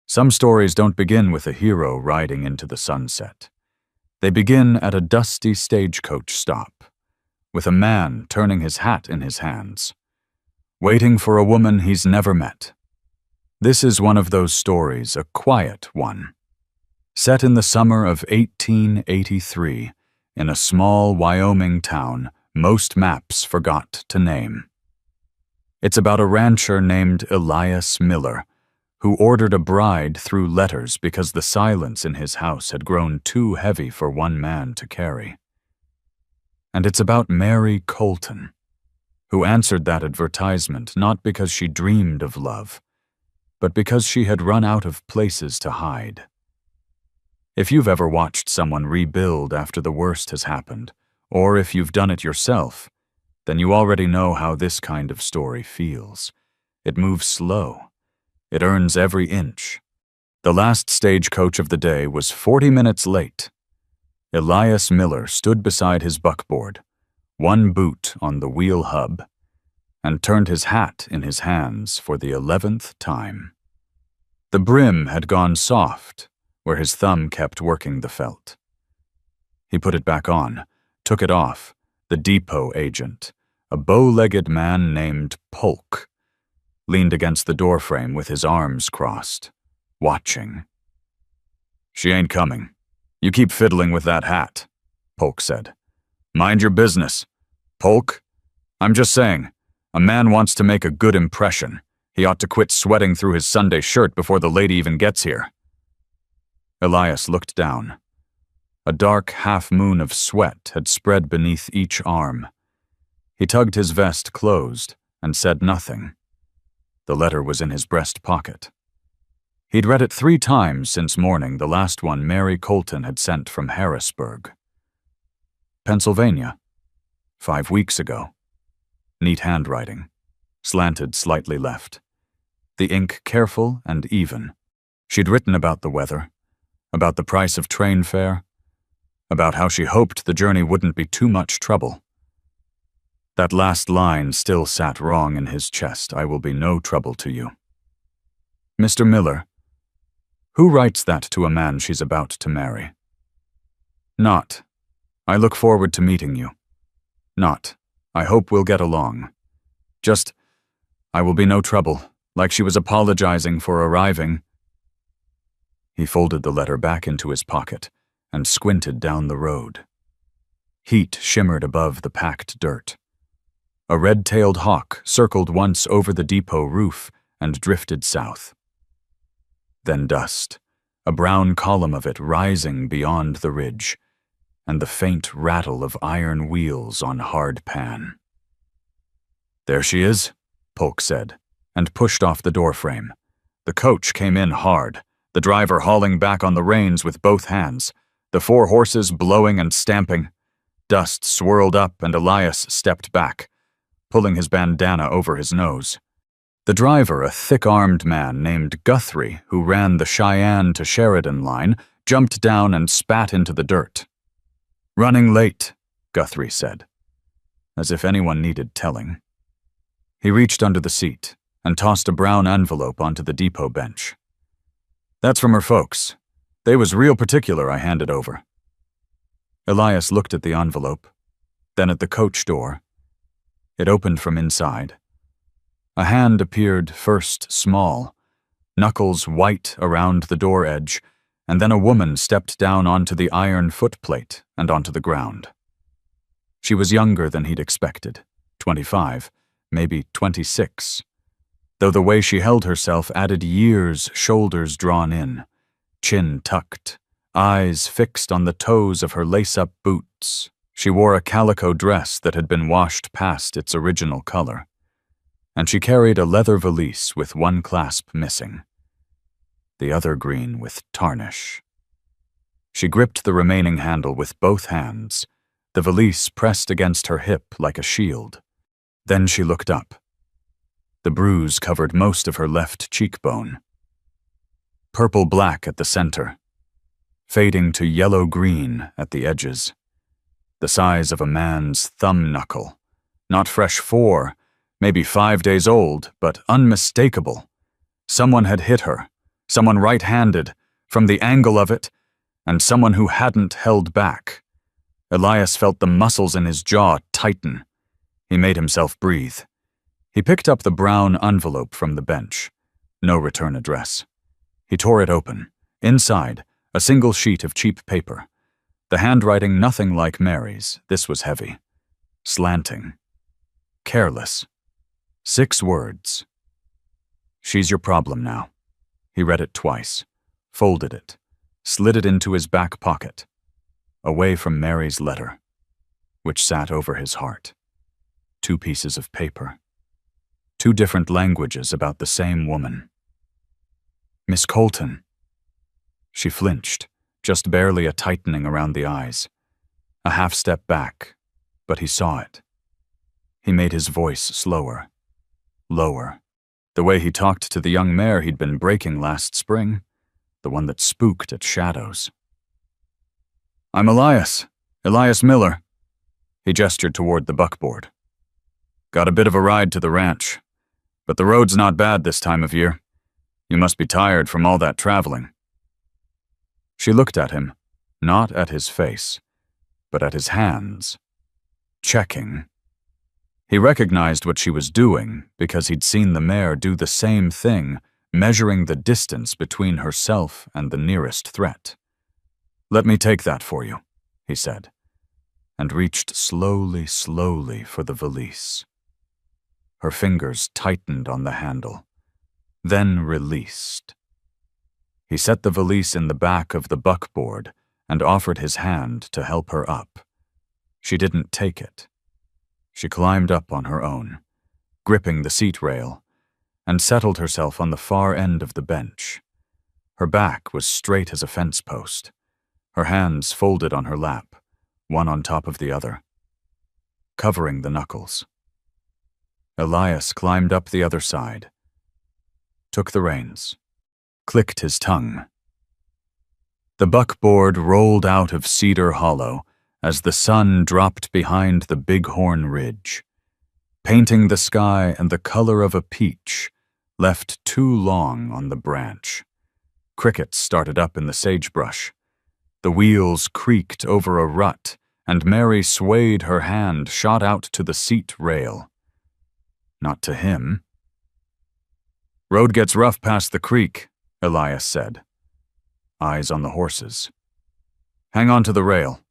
Some stories don't begin with a hero riding into the sunset. They begin at a dusty stagecoach stop, with a man turning his hat in his hands, waiting for a woman he's never met. This is one of those stories, a quiet one. Set in the summer of 1883, in a small Wyoming town most maps forgot to name. It's about a rancher named Elias Miller, who ordered a bride through letters because the silence in his house had grown too heavy for one man to carry. And it's about Mary Colton, who answered that advertisement not because she dreamed of love, but because she had run out of places to hide. If you've ever watched someone rebuild after the worst has happened, or if you've done it yourself, then you already know how this kind of story feels. It moves slow. It earns every inch. The last stagecoach of the day was 40 minutes late. Elias Miller stood beside his buckboard, one boot on the wheel hub, and turned his hat in his hands for the 11th time. The brim had gone soft, where his thumb kept working the felt. He put it back on, took it off. The depot agent, a bow-legged man named Polk, leaned against the doorframe with his arms crossed, watching. "She ain't coming. You keep fiddling with that hat," Polk said. "Mind your business. Polk, I'm just saying, a man wants to make a good impression. He ought to quit sweating through his Sunday shirt before the lady even gets here." Elias looked down. A dark half-moon of sweat had spread beneath each arm. He tugged his vest closed and said nothing. The letter was in his breast pocket. He'd read it 3 times since morning, the last one Mary Colton had sent from Harrisburg. Pennsylvania. 5 weeks ago. Neat handwriting. Slanted slightly left. The ink careful and even. She'd written about the weather, about the price of train fare, about how she hoped the journey wouldn't be too much trouble. That last line still sat wrong in his chest. "I will be no trouble to you." "Mr. Miller, who writes that to a man she's about to marry?" "Not, I look forward to meeting you." "Not, I hope we'll get along." Just, "I will be no trouble," like she was apologizing for arriving. He folded the letter back into his pocket and squinted down the road. Heat shimmered above the packed dirt. A red-tailed hawk circled once over the depot roof and drifted south. Then dust, a brown column of it rising beyond the ridge, and the faint rattle of iron wheels on hard pan. "There she is," Polk said, and pushed off the doorframe. The coach came in hard, the driver hauling back on the reins with both hands, the 4 horses blowing and stamping. Dust swirled up and Elias stepped back, pulling his bandana over his nose. The driver, a thick-armed man named Guthrie, who ran the Cheyenne to Sheridan line, jumped down and spat into the dirt. "Running late," Guthrie said, as if anyone needed telling. He reached under the seat and tossed a brown envelope onto the depot bench. "That's from her folks. They was real particular I handed over." Elias looked at the envelope, then at the coach door. It opened from inside. A hand appeared, first small, knuckles white around the door edge, and then a woman stepped down onto the iron footplate and onto the ground. She was younger than he'd expected, 25, maybe 26, though the way she held herself added years, shoulders drawn in, chin tucked, eyes fixed on the toes of her lace-up boots. She wore a calico dress that had been washed past its original color, and she carried a leather valise with one clasp missing, the other green with tarnish. She gripped the remaining handle with both hands, the valise pressed against her hip like a shield. Then she looked up. The bruise covered most of her left cheekbone. Purple-black at the center, fading to yellow-green at the edges. The size of a man's thumb knuckle, not fresh 4, maybe 5 days old, but unmistakable. Someone had hit her, someone right-handed, from the angle of it, and someone who hadn't held back. Elias felt the muscles in his jaw tighten. He made himself breathe. He picked up the brown envelope from the bench. No return address. He tore it open. Inside, a single sheet of cheap paper. The handwriting nothing like Mary's. This was heavy. Slanting. Careless. 6 words. She's your problem now. He read it twice, folded it, slid it into his back pocket, away from Mary's letter, which sat over his heart. 2 pieces of paper. 2 different languages about the same woman. Miss Colton. She flinched, just barely a tightening around the eyes. A half step back, but he saw it. He made his voice slower, lower, the way he talked to the young mare he'd been breaking last spring, the one that spooked at shadows. I'm Elias Miller. He gestured toward the buckboard. Got a bit of a ride to the ranch, but the road's not bad this time of year. You must be tired from all that traveling. She looked at him, not at his face, but at his hands. Checking. He recognized what she was doing because he'd seen the mare do the same thing, measuring the distance between herself and the nearest threat. Let me take that for you, he said, and reached slowly for the valise. Her fingers tightened on the handle, then released. He set the valise in the back of the buckboard and offered his hand to help her up. She didn't take it. She climbed up on her own, gripping the seat rail, and settled herself on the far end of the bench. Her back was straight as a fence post, her hands folded on her lap, one on top of the other, covering the knuckles. Elias climbed up the other side, took the reins, clicked his tongue. The buckboard rolled out of Cedar Hollow as the sun dropped behind the Bighorn Ridge, painting the sky and the color of a peach, left too long on the branch. Crickets started up in the sagebrush. The wheels creaked over a rut, and Mary swayed her hand, shot out to the seat rail. Not to him. Road gets rough past the creek, Elias said. Eyes on the horses. Hang on to the rail.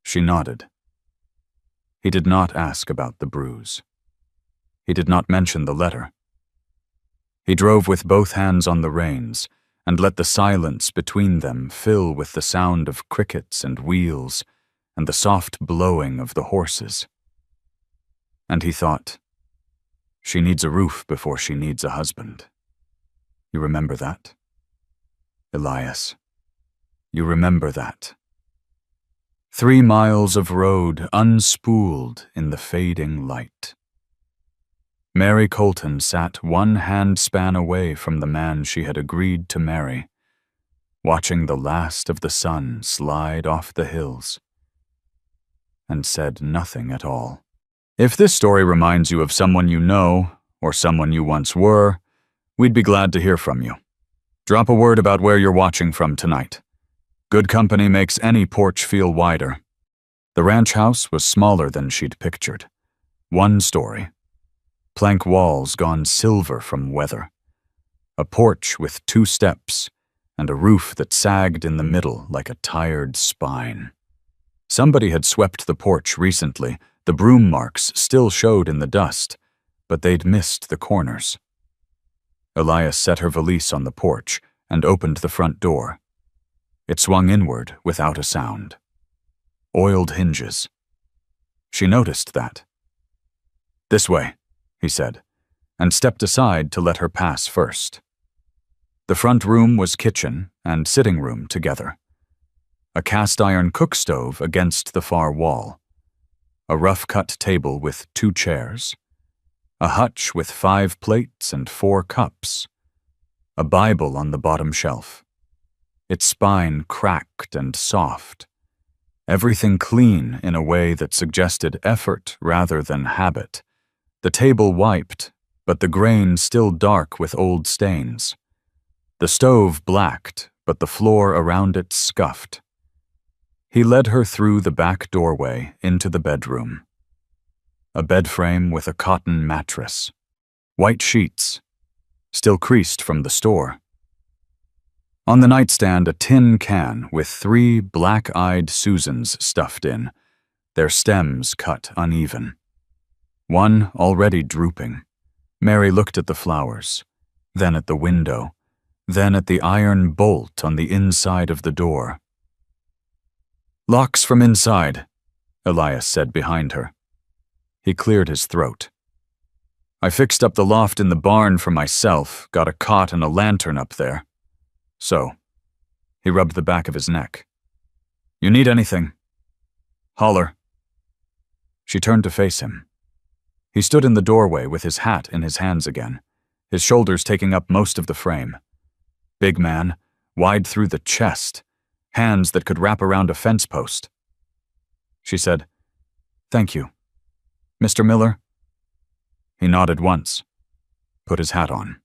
She nodded. He did not ask about the bruise. He did not mention the letter. He drove with both hands on the reins and let the silence between them fill with the sound of crickets and wheels and the soft blowing of the horses. And he thought, she needs a roof before she needs a husband. You remember that? Elias, you remember that. 3 miles of road unspooled in the fading light. Mary Colton sat 1 handspan away from the man she had agreed to marry, watching the last of the sun slide off the hills, and said nothing at all. If this story reminds you of someone you know, or someone you once were, we'd be glad to hear from you. Drop a word about where you're watching from tonight. Good company makes any porch feel wider. The ranch house was smaller than she'd pictured. 1 story. Plank walls gone silver from weather. A porch with 2 steps, and a roof that sagged in the middle like a tired spine. Somebody had swept the porch recently. The broom marks still showed in the dust, but they'd missed the corners. Elias set her valise on the porch and opened the front door. It swung inward without a sound. Oiled hinges. She noticed that. This way, he said, and stepped aside to let her pass first. The front room was kitchen and sitting room together. A cast-iron cook stove against the far wall. A rough-cut table with 2 chairs. A hutch with 5 plates and 4 cups. A Bible on the bottom shelf. Its spine cracked and soft. Everything clean in a way that suggested effort rather than habit. The table wiped, but the grain still dark with old stains. The stove blacked, but the floor around it scuffed. He led her through the back doorway into the bedroom. A bed frame with a cotton mattress. White sheets, still creased from the store. On the nightstand, a tin can with 3 black-eyed Susans stuffed in, their stems cut uneven. One already drooping. Mary looked at the flowers, then at the window, then at the iron bolt on the inside of the door. "Locks from inside," Elias said behind her. He cleared his throat. "I fixed up the loft in the barn for myself, got a cot and a lantern up there. So," he rubbed the back of his neck. "You need anything? Holler." She turned to face him. He stood in the doorway with his hat in his hands again, his shoulders taking up most of the frame. Big man, wide through the chest, hands that could wrap around a fence post. She said, "Thank you. Mr. Miller?" He nodded once, put his hat on,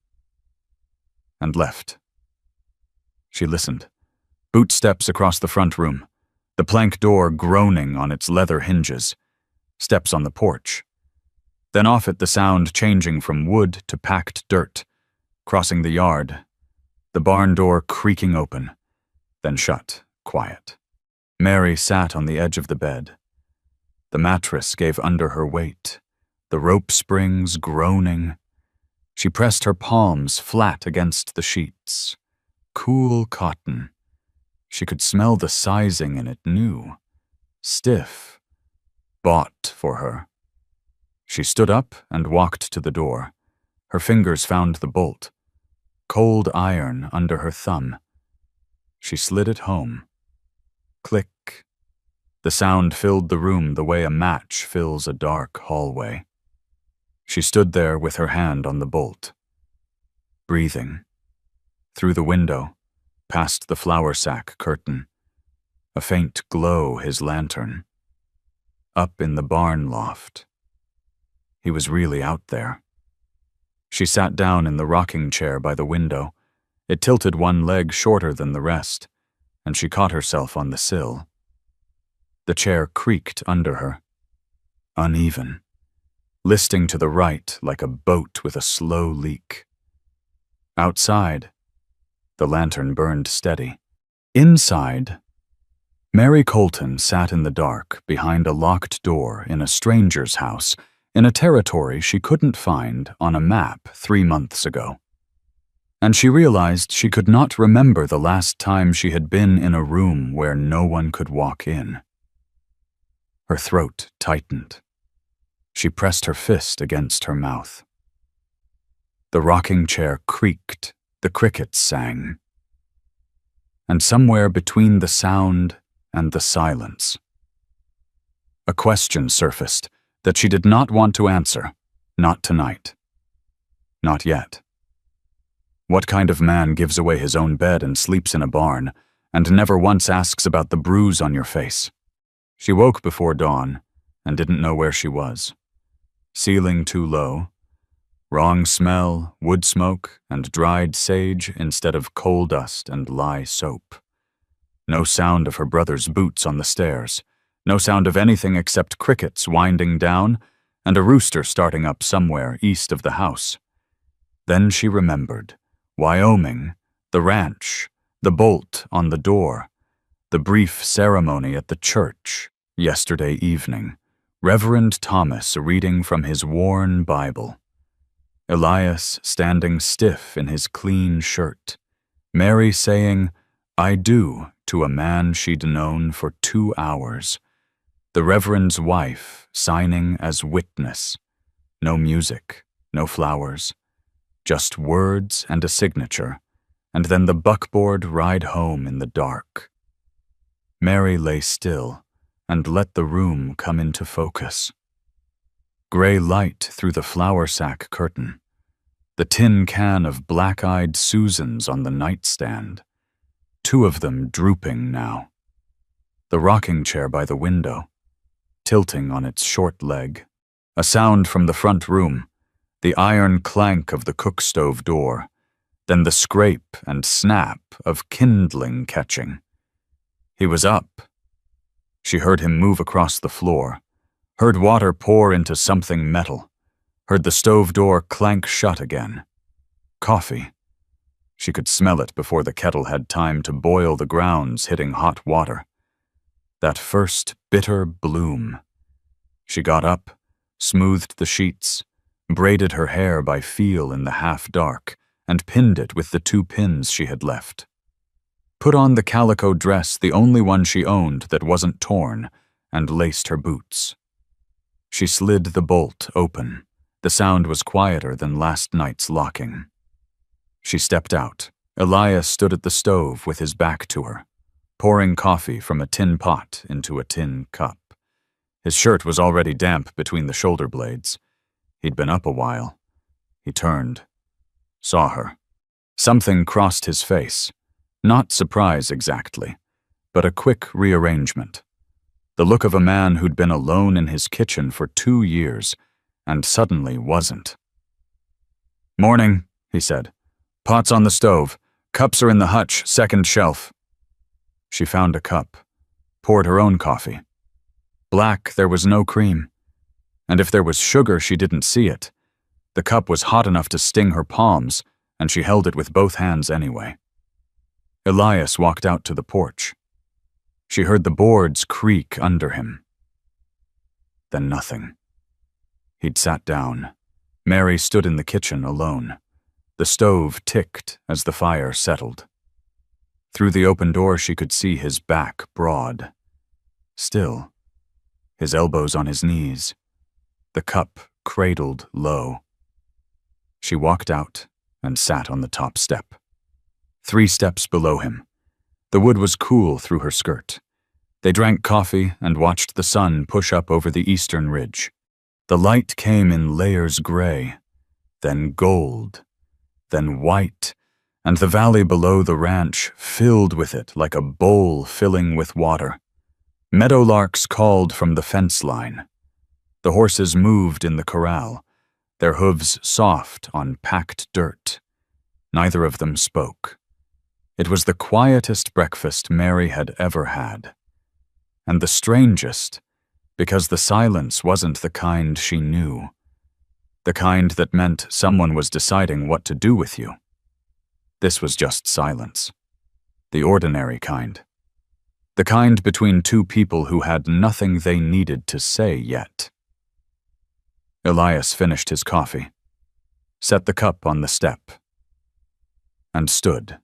and left. She listened. Boot steps across the front room, the plank door groaning on its leather hinges, steps on the porch. Then off it the sound changing from wood to packed dirt, crossing the yard, the barn door creaking open, then shut, quiet. Mary sat on the edge of the bed. The mattress gave under her weight, the rope springs groaning. She pressed her palms flat against the sheets. Cool cotton. She could smell the sizing in it new, stiff, bought for her. She stood up and walked to the door. Her fingers found the bolt. Cold iron under her thumb. She slid it home. Click. The sound filled the room the way a match fills a dark hallway. She stood there with her hand on the bolt. Breathing. Through the window, past the flour sack curtain. A faint glow his lantern. Up in the barn loft. He was really out there. She sat down in the rocking chair by the window. It tilted one leg shorter than the rest, and she caught herself on the sill. The chair creaked under her. Uneven. Listing to the right like a boat with a slow leak. Outside, the lantern burned steady. Inside, Mary Colton sat in the dark behind a locked door in a stranger's house in a territory she couldn't find on a map 3 months ago. And she realized she could not remember the last time she had been in a room where no one could walk in. Her throat tightened. She pressed her fist against her mouth. The rocking chair creaked, the crickets sang. And somewhere between the sound and the silence, a question surfaced that she did not want to answer, not tonight. Not yet. What kind of man gives away his own bed and sleeps in a barn, and never once asks about the bruise on your face? She woke before dawn, and didn't know where she was. Ceiling too low. Wrong smell, wood smoke, and dried sage instead of coal dust and lye soap. No sound of her brother's boots on the stairs. No sound of anything except crickets winding down and a rooster starting up somewhere east of the house. Then she remembered. Wyoming, the ranch, the bolt on the door, the brief ceremony at the church, yesterday evening, Reverend Thomas reading from his worn Bible. Elias standing stiff in his clean shirt. Mary saying, "I do," to a man she'd known for 2 hours. The Reverend's wife signing as witness. No music, no flowers. Just words and a signature, and then the buckboard ride home in the dark. Mary lay still and let the room come into focus. Gray light through the flour sack curtain. The tin can of black-eyed Susans on the nightstand. 2 of them drooping now. The rocking chair by the window, tilting on its short leg. A sound from the front room, the iron clank of the cook stove door, then the scrape and snap of kindling catching. He was up. She heard him move across the floor, heard water pour into something metal, heard the stove door clank shut again. Coffee. She could smell it before the kettle had time to boil the grounds hitting hot water. That first bitter bloom. She got up, smoothed the sheets, braided her hair by feel in the half-dark, and pinned it with the 2 pins she had left. Put on the calico dress, the only one she owned that wasn't torn, and laced her boots. She slid the bolt open. The sound was quieter than last night's locking. She stepped out. Elias stood at the stove with his back to her, pouring coffee from a tin pot into a tin cup. His shirt was already damp between the shoulder blades. He'd been up a while. He turned, saw her. Something crossed his face. Not surprise exactly, but a quick rearrangement. The look of a man who'd been alone in his kitchen for 2 years, and suddenly wasn't. "Morning," he said. "Pot's on the stove. Cups are in the hutch, second shelf." She found a cup, poured her own coffee. Black, there was no cream. And if there was sugar, she didn't see it. The cup was hot enough to sting her palms, and she held it with both hands anyway. Elias walked out to the porch. She heard the boards creak under him. Then nothing. He'd sat down. Mary stood in the kitchen alone. The stove ticked as the fire settled. Through the open door she could see his back broad. Still, his elbows on his knees, the cup cradled low. She walked out and sat on the top step. 3 steps below him. The wood was cool through her skirt. They drank coffee and watched the sun push up over the eastern ridge. The light came in layers gray, then gold, then white, and the valley below the ranch filled with it like a bowl filling with water. Meadowlarks called from the fence line. The horses moved in the corral, their hooves soft on packed dirt. Neither of them spoke. It was the quietest breakfast Mary had ever had. And the strangest, because the silence wasn't the kind she knew. The kind that meant someone was deciding what to do with you. This was just silence. The ordinary kind. The kind between 2 people who had nothing they needed to say yet. Elias finished his coffee, set the cup on the step, and stood.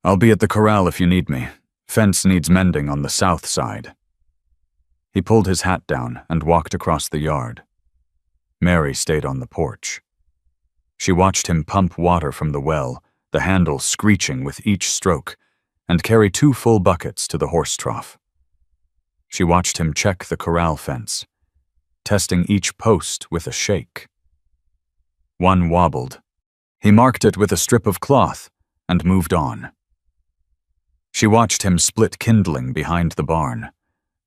"I'll be at the corral if you need me. Fence needs mending on the south side." He pulled his hat down and walked across the yard. Mary stayed on the porch. She watched him pump water from the well, the handle screeching with each stroke, and carry 2 full buckets to the horse trough. She watched him check the corral fence, testing each post with a shake. One wobbled. He marked it with a strip of cloth and moved on. She watched him split kindling behind the barn,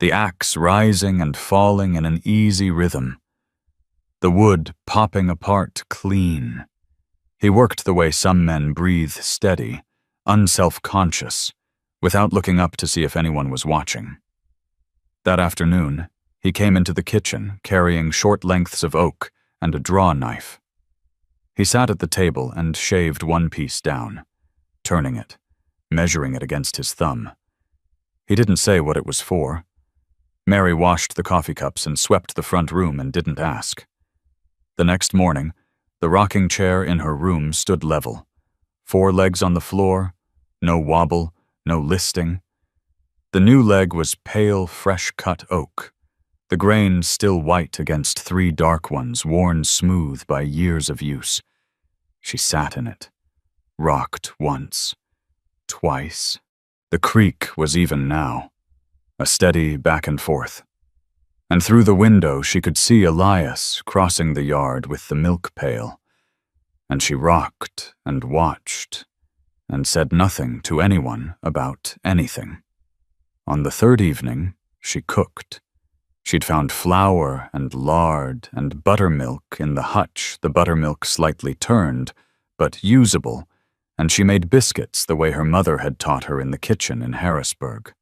the axe rising and falling in an easy rhythm, the wood popping apart clean. He worked the way some men breathe steady, unself-conscious, without looking up to see if anyone was watching. That afternoon, he came into the kitchen carrying short lengths of oak and a draw knife. He sat at the table and shaved 1 piece down, turning it, measuring it against his thumb. He didn't say what it was for. Mary washed the coffee cups and swept the front room and didn't ask. The next morning, the rocking chair in her room stood level, 4 legs on the floor, no wobble, no listing. The new leg was pale, fresh-cut oak, the grain still white against 3 dark ones worn smooth by years of use. She sat in it, rocked once, twice. The creak was even now, a steady back and forth. And through the window she could see Elias crossing the yard with the milk pail. And she rocked and watched and said nothing to anyone about anything. On the 3rd evening, she cooked. She'd found flour and lard and buttermilk in the hutch, the buttermilk slightly turned, but usable, and she made biscuits the way her mother had taught her in the kitchen in Harrisburg.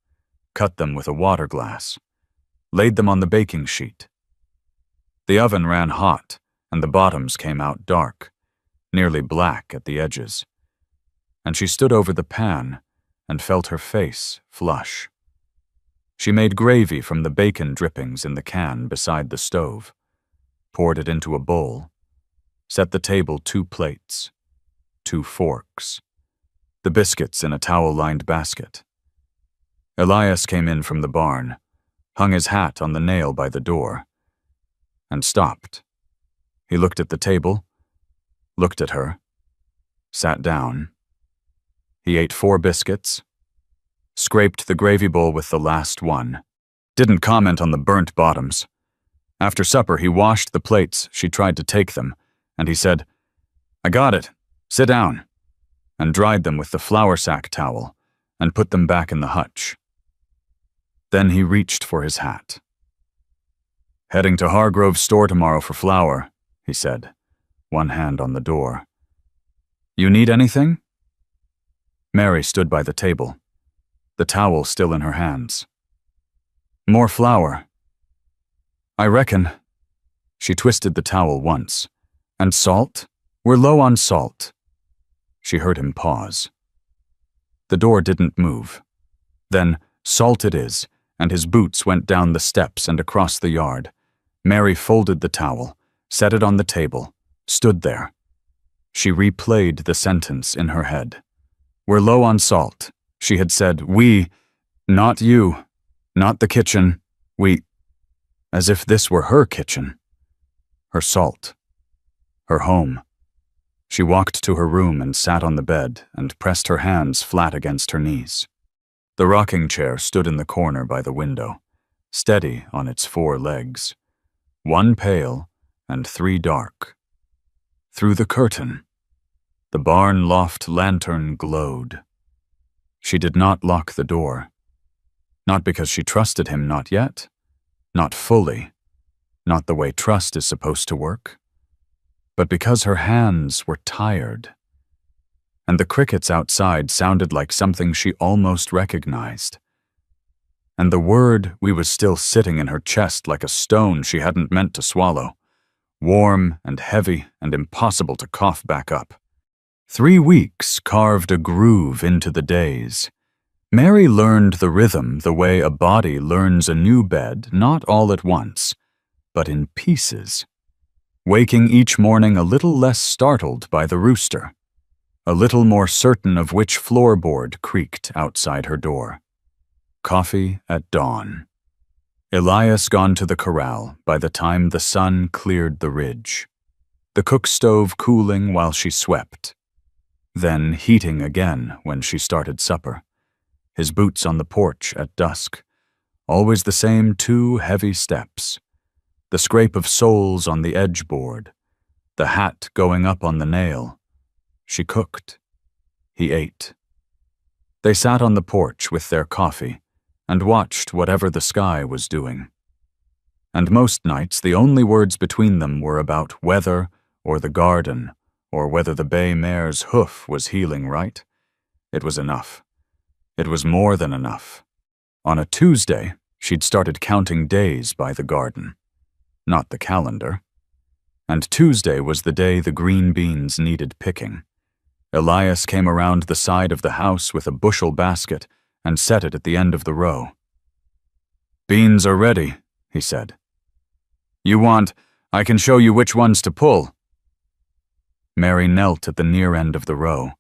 Cut them with a water glass. Laid them on the baking sheet. The oven ran hot, and the bottoms came out dark, nearly black at the edges. And she stood over the pan and felt her face flush. She made gravy from the bacon drippings in the can beside the stove, poured it into a bowl, set the table 2 plates, 2 forks, the biscuits in a towel-lined basket. Elias came in from the barn, hung his hat on the nail by the door, and stopped. He looked at the table, looked at her, sat down. He ate 4 biscuits, scraped the gravy bowl with the last one, didn't comment on the burnt bottoms. After supper, he washed the plates she tried to take them, and he said, "I got it. Sit down," and dried them with the flour sack towel and put them back in the hutch. Then he reached for his hat. "Heading to Hargrove's store tomorrow for flour," he said, one hand on the door. "You need anything?" Mary stood by the table, the towel still in her hands. "More flour." "I reckon." She twisted the towel once. "And salt? We're low on salt." She heard him pause. The door didn't move. Then, salt it is, and his boots went down the steps and across the yard. Mary folded the towel, set it on the table, stood there. She replayed the sentence in her head. "We're low on salt," she had said. "We, not you, not the kitchen, we," as if this were her kitchen, her salt, her home. She walked to her room and sat on the bed and pressed her hands flat against her knees. The rocking chair stood in the corner by the window, steady on its 4 legs, 1 pale and 3 dark. Through the curtain, the barn loft lantern glowed. She did not lock the door, not because she trusted him, not yet, not fully, not the way trust is supposed to work, but because her hands were tired, and the crickets outside sounded like something she almost recognized. And the word we was still sitting in her chest like a stone she hadn't meant to swallow, warm and heavy and impossible to cough back up. 3 weeks carved a groove into the days. Mary learned the rhythm the way a body learns a new bed, not all at once, but in pieces, waking each morning a little less startled by the rooster, a little more certain of which floorboard creaked outside her door. Coffee at dawn. Elias gone to the corral by the time the sun cleared the ridge. The cook stove cooling while she swept, then heating again when she started supper. His boots on the porch at dusk. Always the same 2 heavy steps. The scrape of soles on the edge board. The hat going up on the nail. She cooked. He ate. They sat on the porch with their coffee and watched whatever the sky was doing. And most nights the only words between them were about weather or the garden or whether the bay mare's hoof was healing right. It was enough. It was more than enough. On a Tuesday, she'd started counting days by the garden, not the calendar. And Tuesday was the day the green beans needed picking. Elias came around the side of the house with a bushel basket and set it at the end of the row. "Beans are ready," he said. "You want, I can show you which ones to pull." Mary knelt at the near end of the row.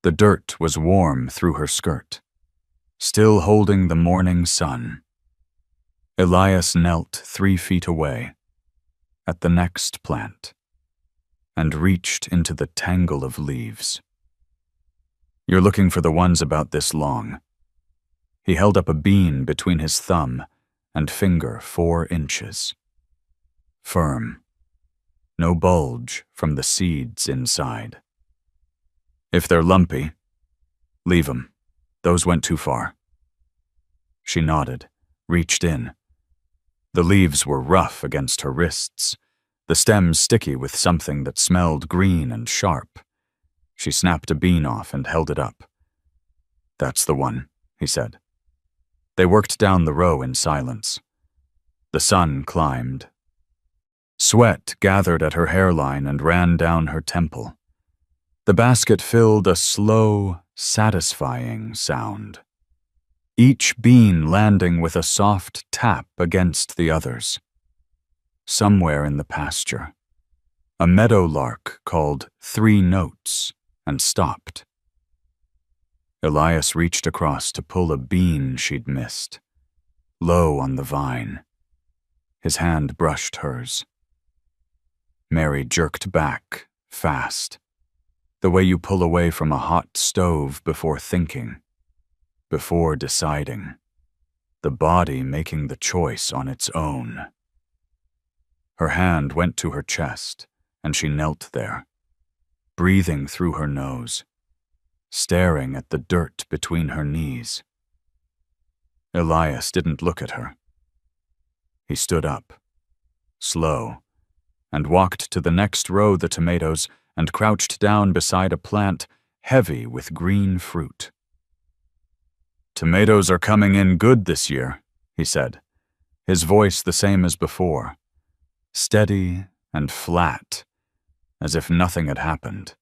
The dirt was warm through her skirt, still holding the morning sun. Elias knelt 3 feet away, at the next plant, and reached into the tangle of leaves. "You're looking for the ones about this long." He held up a bean between his thumb and finger 4 inches. Firm. No bulge from the seeds inside. "If they're lumpy, leave 'em. Those went too far." She nodded, reached in. The leaves were rough against her wrists, the stems sticky with something that smelled green and sharp. She snapped a bean off and held it up. "That's the one," he said. They worked down the row in silence. The sun climbed. Sweat gathered at her hairline and ran down her temple. The basket filled a slow, satisfying sound, each bean landing with a soft tap against the others. Somewhere in the pasture, a meadowlark called 3 notes and stopped. Elias reached across to pull a bean she'd missed, low on the vine. His hand brushed hers. Mary jerked back, fast, the way you pull away from a hot stove before thinking, before deciding, the body making the choice on its own. Her hand went to her chest, and she knelt there, breathing through her nose, staring at the dirt between her knees. Elias didn't look at her. He stood up, slow, and walked to the next row of the tomatoes and crouched down beside a plant heavy with green fruit. "Tomatoes are coming in good this year," he said, his voice the same as before, steady and flat, as if nothing had happened.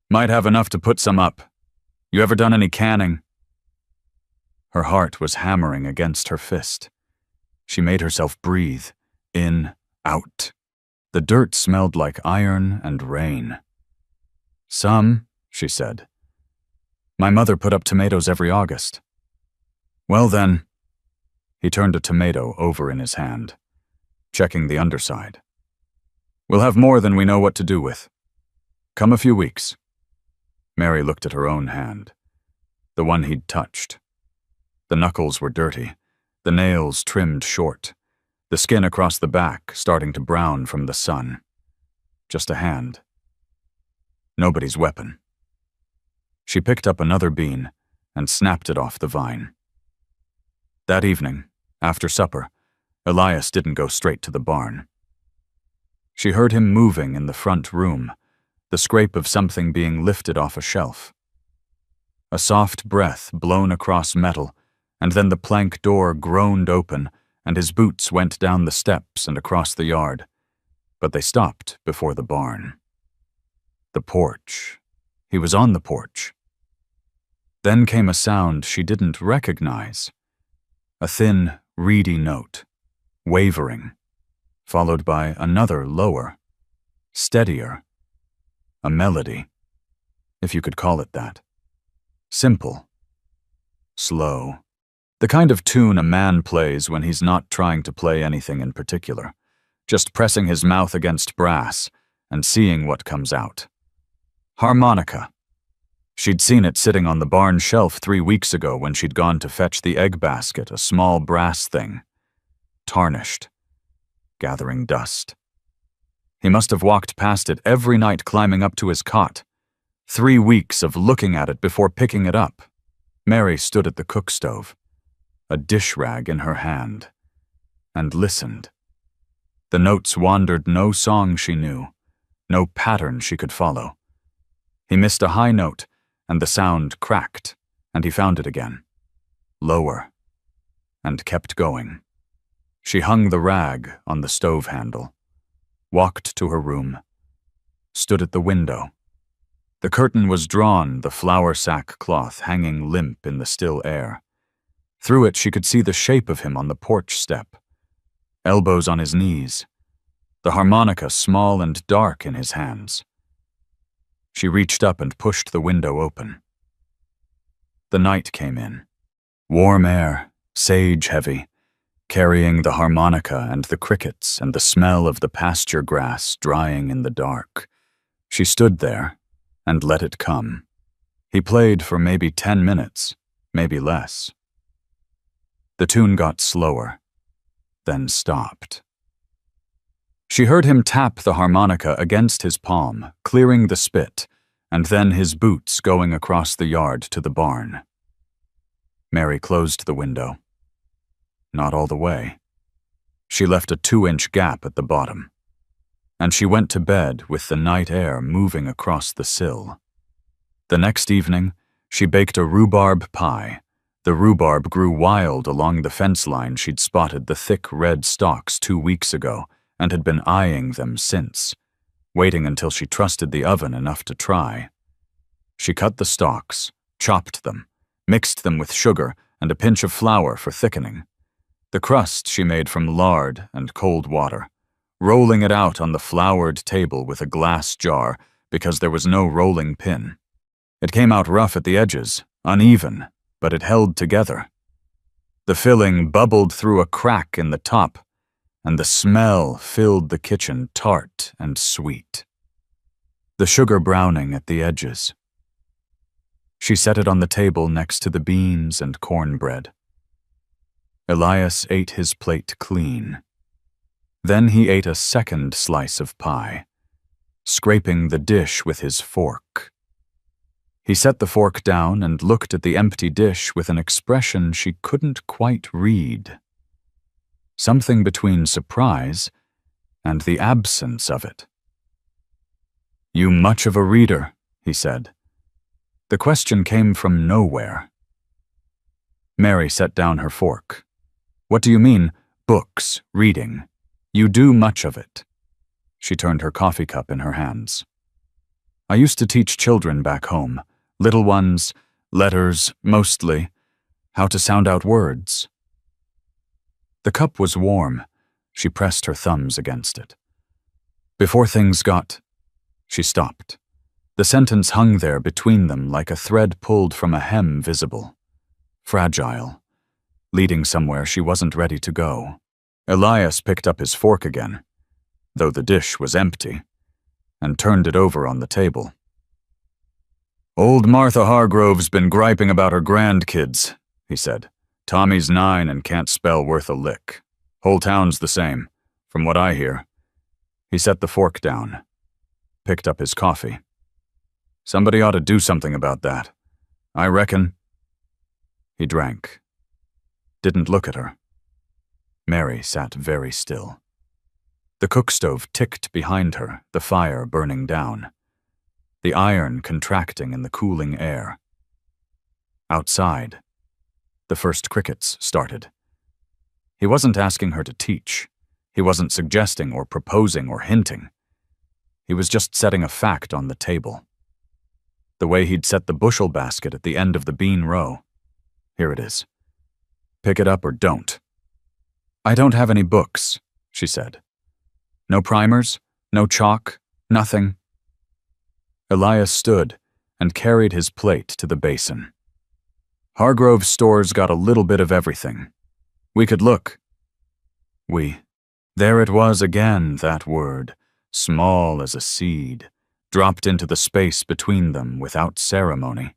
"Might have enough to put some up. You ever done any canning?" Her heart was hammering against her fist. She made herself breathe, in, out. The dirt smelled like iron and rain. "Some," she said. "My mother put up tomatoes every August." "Well then," he turned a tomato over in his hand, checking the underside. "We'll have more than we know what to do with. Come a few weeks." Mary looked at her own hand, the one he'd touched. The knuckles were dirty, the nails trimmed short, the skin across the back starting to brown from the sun. Just a hand. Nobody's weapon. She picked up another bean and snapped it off the vine. That evening, after supper, Elias didn't go straight to the barn. She heard him moving in the front room, the scrape of something being lifted off a shelf. A soft breath blown across metal, and then the plank door groaned open, and his boots went down the steps and across the yard. But they stopped before the barn. The porch. He was on the porch. Then came a sound she didn't recognize. A thin, reedy note, wavering, followed by another lower, steadier. A melody, if you could call it that. Simple. Slow. The kind of tune a man plays when he's not trying to play anything in particular, just pressing his mouth against brass and seeing what comes out. Harmonica. She'd seen it sitting on the barn shelf 3 weeks ago when she'd gone to fetch the egg basket, a small brass thing. Tarnished. Gathering dust. He must have walked past it every night climbing up to his cot. 3 weeks of looking at it before picking it up. Mary stood at the cook stove, a dish rag in her hand, and listened. The notes wandered no song she knew, no pattern she could follow. He missed a high note, and the sound cracked, and he found it again. Lower, and kept going. She hung the rag on the stove handle, walked to her room, stood at the window. The curtain was drawn, the flour sack cloth hanging limp in the still air. Through it she could see the shape of him on the porch step, elbows on his knees, the harmonica small and dark in his hands. She reached up and pushed the window open. The night came in. Warm air, sage-heavy, carrying the harmonica and the crickets and the smell of the pasture grass drying in the dark. She stood there and let it come. He played for maybe 10 minutes, maybe less. The tune got slower, then stopped. She heard him tap the harmonica against his palm, clearing the spit, and then his boots going across the yard to the barn. Mary closed the window. Not all the way. She left a 2-inch gap at the bottom. and she went to bed with the night air moving across the sill. The next evening, she baked a rhubarb pie. The rhubarb grew wild along the fence line she'd spotted the thick red stalks 2 weeks ago and had been eyeing them since, waiting until she trusted the oven enough to try. She cut the stalks, chopped them, mixed them with sugar and a pinch of flour for thickening. The crust she made from lard and cold water, rolling it out on the floured table with a glass jar because there was no rolling pin. It came out rough at the edges, uneven, but it held together. The filling bubbled through a crack in the top, and the smell filled the kitchen tart and sweet. The sugar browning at the edges. She set it on the table next to the beans and cornbread. Elias ate his plate clean. Then he ate a second slice of pie, scraping the dish with his fork. He set the fork down and looked at the empty dish with an expression she couldn't quite read. Something between surprise and the absence of it. "You much of a reader," he said. The question came from nowhere. Mary set down her fork. "What do you mean, books, reading? You do much of it." She turned her coffee cup in her hands. "I used to teach children back home, little ones, letters, mostly, how to sound out words." The cup was warm. She pressed her thumbs against it. "Before things got—" She stopped. The sentence hung there between them like a thread pulled from a hem visible. Fragile. Leading somewhere she wasn't ready to go. Elias picked up his fork again, though the dish was empty, and turned it over on the table. "Old Martha Hargrove's been griping about her grandkids," he said. "Tommy's 9 and can't spell worth a lick. Whole town's the same, from what I hear." He set the fork down, picked up his coffee. "Somebody ought to do something about that. I reckon." He drank. Didn't look at her. Mary sat very still. The cook stove ticked behind her, the fire burning down. The iron contracting in the cooling air. Outside, the first crickets started. He wasn't asking her to teach. He wasn't suggesting or proposing or hinting. He was just setting a fact on the table. The way he'd set the bushel basket at the end of the bean row. Here it is. Pick it up or don't. "I don't have any books," she said. "No primers, no chalk, nothing." Elias stood and carried his plate to the basin. "Hargrove's store's got a little bit of everything. We could look." There it was again, that word, small as a seed, dropped into the space between them without ceremony.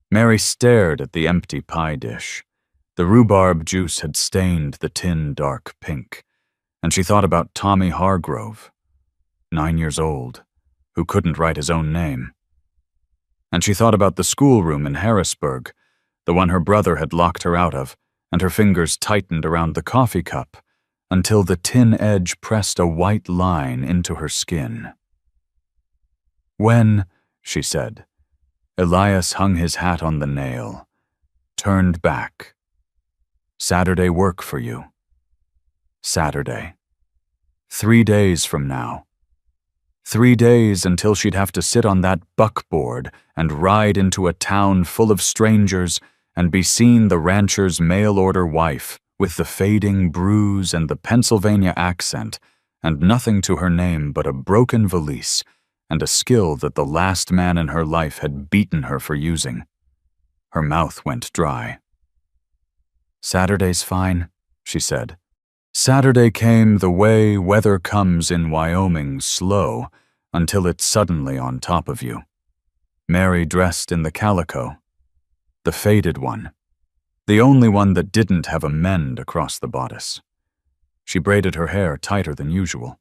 Mary stared at the empty pie dish. The rhubarb juice had stained the tin dark pink, and she thought about Tommy Hargrove, 9 years old, who couldn't write his own name. And she thought about the schoolroom in Harrisburg, the one her brother had locked her out of, and her fingers tightened around the coffee cup until the tin edge pressed a white line into her skin. "When," she said, Elias hung his hat on the nail, turned back. "Saturday work for you." Saturday. 3 days from now. 3 days until she'd have to sit on that buckboard and ride into a town full of strangers and be seen the rancher's mail-order wife with the fading bruise and the Pennsylvania accent and nothing to her name but a broken valise and a skill that the last man in her life had beaten her for using. Her mouth went dry. "Saturday's fine," she said. Saturday came the way weather comes in Wyoming, slow, until it's suddenly on top of you. Mary dressed in the calico, the faded one, the only one that didn't have a mend across the bodice. She braided her hair tighter than usual,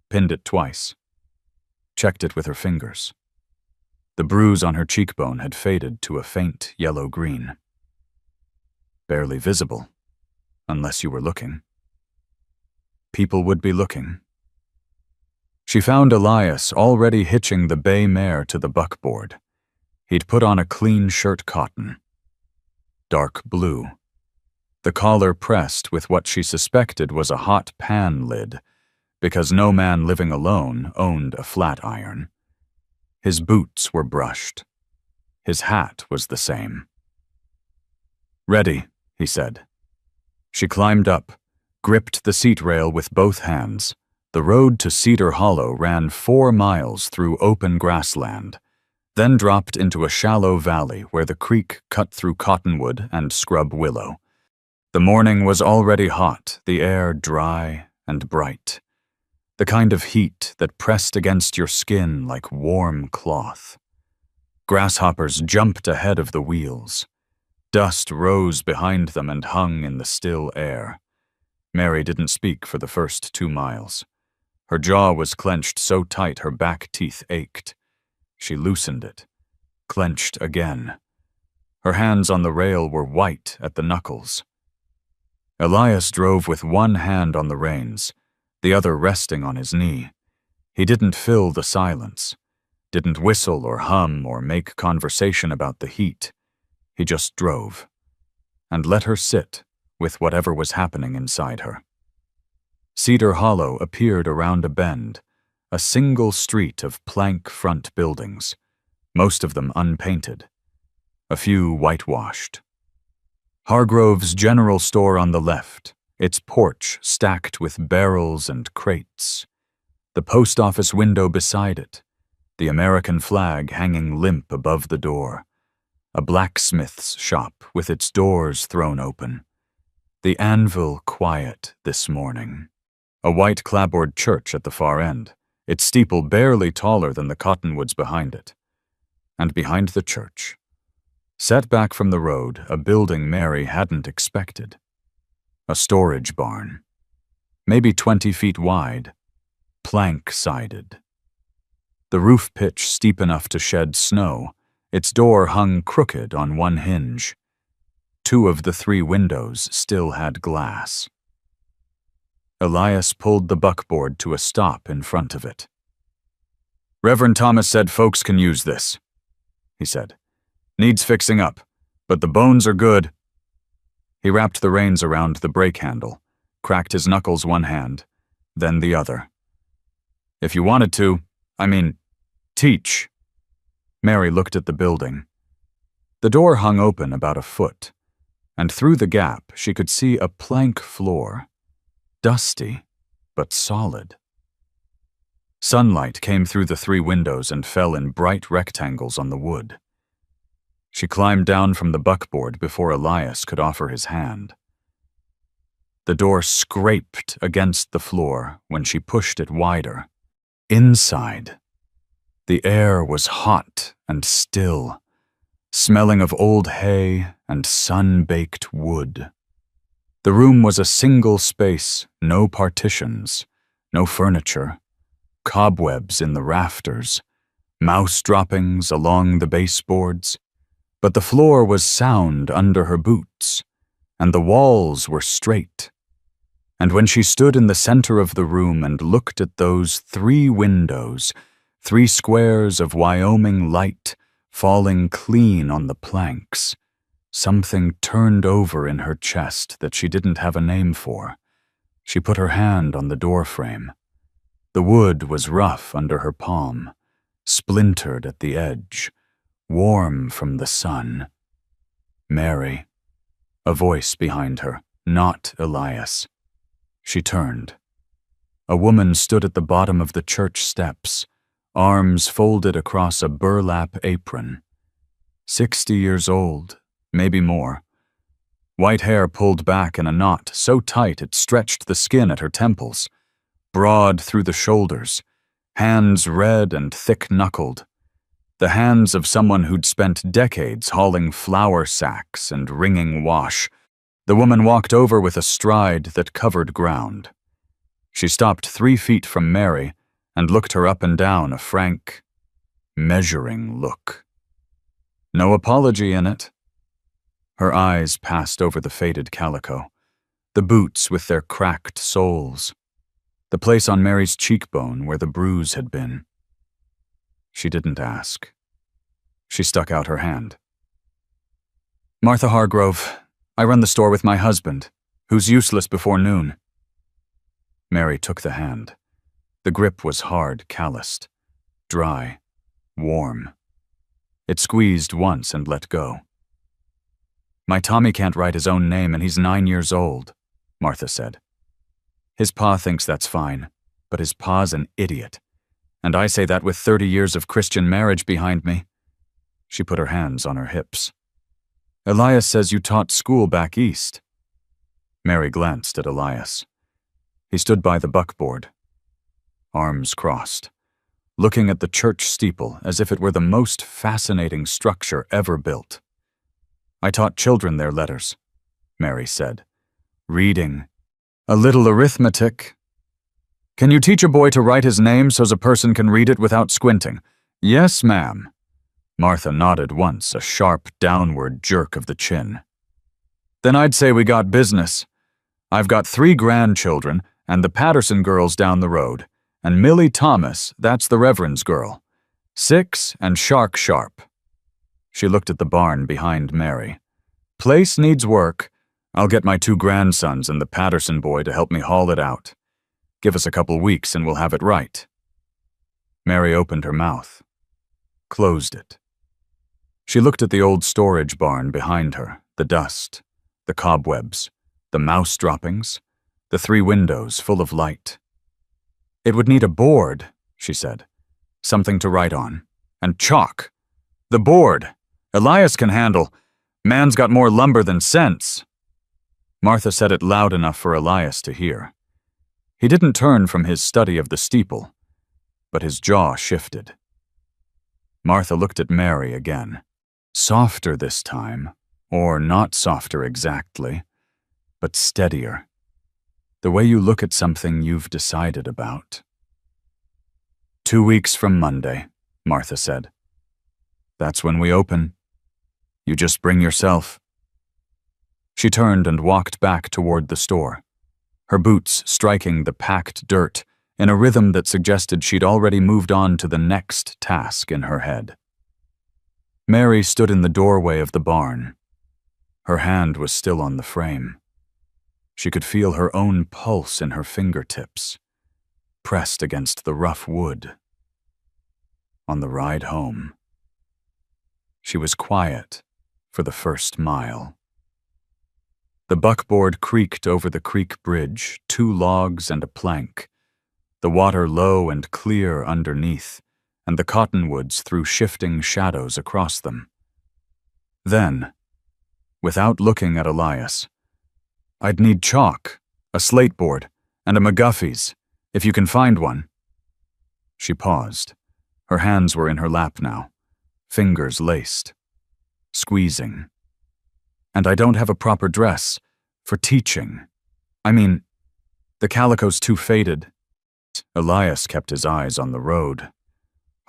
pinned it twice, checked it with her fingers. The bruise on her cheekbone had faded to a faint yellow-green. Barely visible, unless you were looking. People would be looking. She found Elias already hitching the bay mare to the buckboard. He'd put on a clean shirt cotton. Dark blue. The collar pressed with what she suspected was a hot pan lid, because no man living alone owned a flat iron. His boots were brushed. His hat was the same. "Ready," he said. She climbed up, gripped the seat rail with both hands. The road to Cedar Hollow ran 4 miles through open grassland, then dropped into a shallow valley where the creek cut through cottonwood and scrub willow. The morning was already hot, the air dry and bright. The kind of heat that pressed against your skin like warm cloth. Grasshoppers jumped ahead of the wheels. Dust rose behind them and hung in the still air. Mary didn't speak for the first 2 miles. Her jaw was clenched so tight her back teeth ached. She loosened it, clenched again. Her hands on the rail were white at the knuckles. Elias drove with one hand on the reins, the other resting on his knee. He didn't fill the silence, didn't whistle or hum or make conversation about the heat. He just drove, and let her sit with whatever was happening inside her. Cedar Hollow appeared around a bend, a single street of plank front buildings, most of them unpainted, a few whitewashed. Hargrove's general store on the left, its porch stacked with barrels and crates. The post office window beside it, the American flag hanging limp above the door. A blacksmith's shop with its doors thrown open. The anvil quiet this morning. A white clapboard church at the far end, its steeple barely taller than the cottonwoods behind it. And behind the church, set back from the road, a building Mary hadn't expected. A storage barn, maybe 20 feet wide, plank-sided. The roof pitch steep enough to shed snow, its door hung crooked on one hinge. 2 of the 3 windows still had glass. Elias pulled the buckboard to a stop in front of it. "Reverend Thomas said folks can use this," he said. "Needs fixing up, but the bones are good." He wrapped the reins around the brake handle, cracked his knuckles one hand, then the other. "If you wanted to, teach." Mary looked at the building. The door hung open about a foot, and through the gap she could see a plank floor, dusty but solid. Sunlight came through the 3 windows and fell in bright rectangles on the wood. She climbed down from the buckboard before Elias could offer his hand. The door scraped against the floor when she pushed it wider. Inside, the air was hot and still, smelling of old hay and sun-baked wood. The room was a single space, no partitions, no furniture, cobwebs in the rafters, mouse droppings along the baseboards, but the floor was sound under her boots, and the walls were straight. And when she stood in the center of the room and looked at those 3 windows, 3 squares of Wyoming light falling clean on the planks, something turned over in her chest that she didn't have a name for. She put her hand on the doorframe. The wood was rough under her palm, splintered at the edge, warm from the sun. Mary. A voice behind her, not Elias. She turned. A woman stood at the bottom of the church steps, arms folded across a burlap apron. 60 years old, maybe more. White hair pulled back in a knot so tight it stretched the skin at her temples, broad through the shoulders, hands red and thick-knuckled. The hands of someone who'd spent decades hauling flour sacks and wringing wash. The woman walked over with a stride that covered ground. She stopped 3 feet from Mary and looked her up and down, a frank, measuring look. No apology in it. Her eyes passed over the faded calico, the boots with their cracked soles, The place on Mary's cheekbone where the bruise had been. She didn't ask. She stuck out her hand. "Martha Hargrove, I run the store with my husband, who's useless before noon." Mary took the hand. The grip was hard, calloused, dry, warm. It squeezed once and let go. "My Tommy can't write his own name and he's 9 years old," Martha said. "His pa thinks that's fine, but his pa's an idiot. And I say that with 30 years of Christian marriage behind me." She put her hands on her hips. "Elias says you taught school back east." Mary glanced at Elias. He stood by the buckboard, arms crossed, looking at the church steeple as if it were the most fascinating structure ever built. "I taught children their letters," Mary said. "Reading. A little arithmetic. Can you teach a boy to write his name so's a person can read it without squinting?" "Yes, ma'am." Martha nodded once, a sharp downward jerk of the chin. "Then I'd say we got business. I've got 3 grandchildren and the Patterson girls down the road, and Millie Thomas, that's the Reverend's girl. 6 and shark sharp." She looked at the barn behind Mary. "Place needs work. I'll get my 2 grandsons and the Patterson boy to help me haul it out. Give us a couple weeks and we'll have it right." Mary opened her mouth, closed it. She looked at the old storage barn behind her, the dust, the cobwebs, the mouse droppings, the 3 windows full of light. "It would need a board," she said. "Something to write on. And chalk. The board. Elias can handle. Man's got more lumber than sense." Martha said it loud enough for Elias to hear. He didn't turn from his study of the steeple, but his jaw shifted. Martha looked at Mary again. Softer this time, or not softer exactly, but steadier. The way you look at something you've decided about. "2 weeks from Monday," Martha said. "That's when we open. You just bring yourself." She turned and walked back toward the store, her boots striking the packed dirt in a rhythm that suggested she'd already moved on to the next task in her head. Mary stood in the doorway of the barn. Her hand was still on the frame. She could feel her own pulse in her fingertips, pressed against the rough wood. On the ride home, she was quiet for the first mile. The buckboard creaked over the creek bridge, 2 logs and a plank, the water low and clear underneath, and the cottonwoods threw shifting shadows across them. Then, without looking at Elias, "I'd need chalk, a slate board, and a McGuffey's, if you can find one." She paused. Her hands were in her lap now, fingers laced, squeezing. "And I don't have a proper dress for teaching. I mean, the calico's too faded." Elias kept his eyes on the road.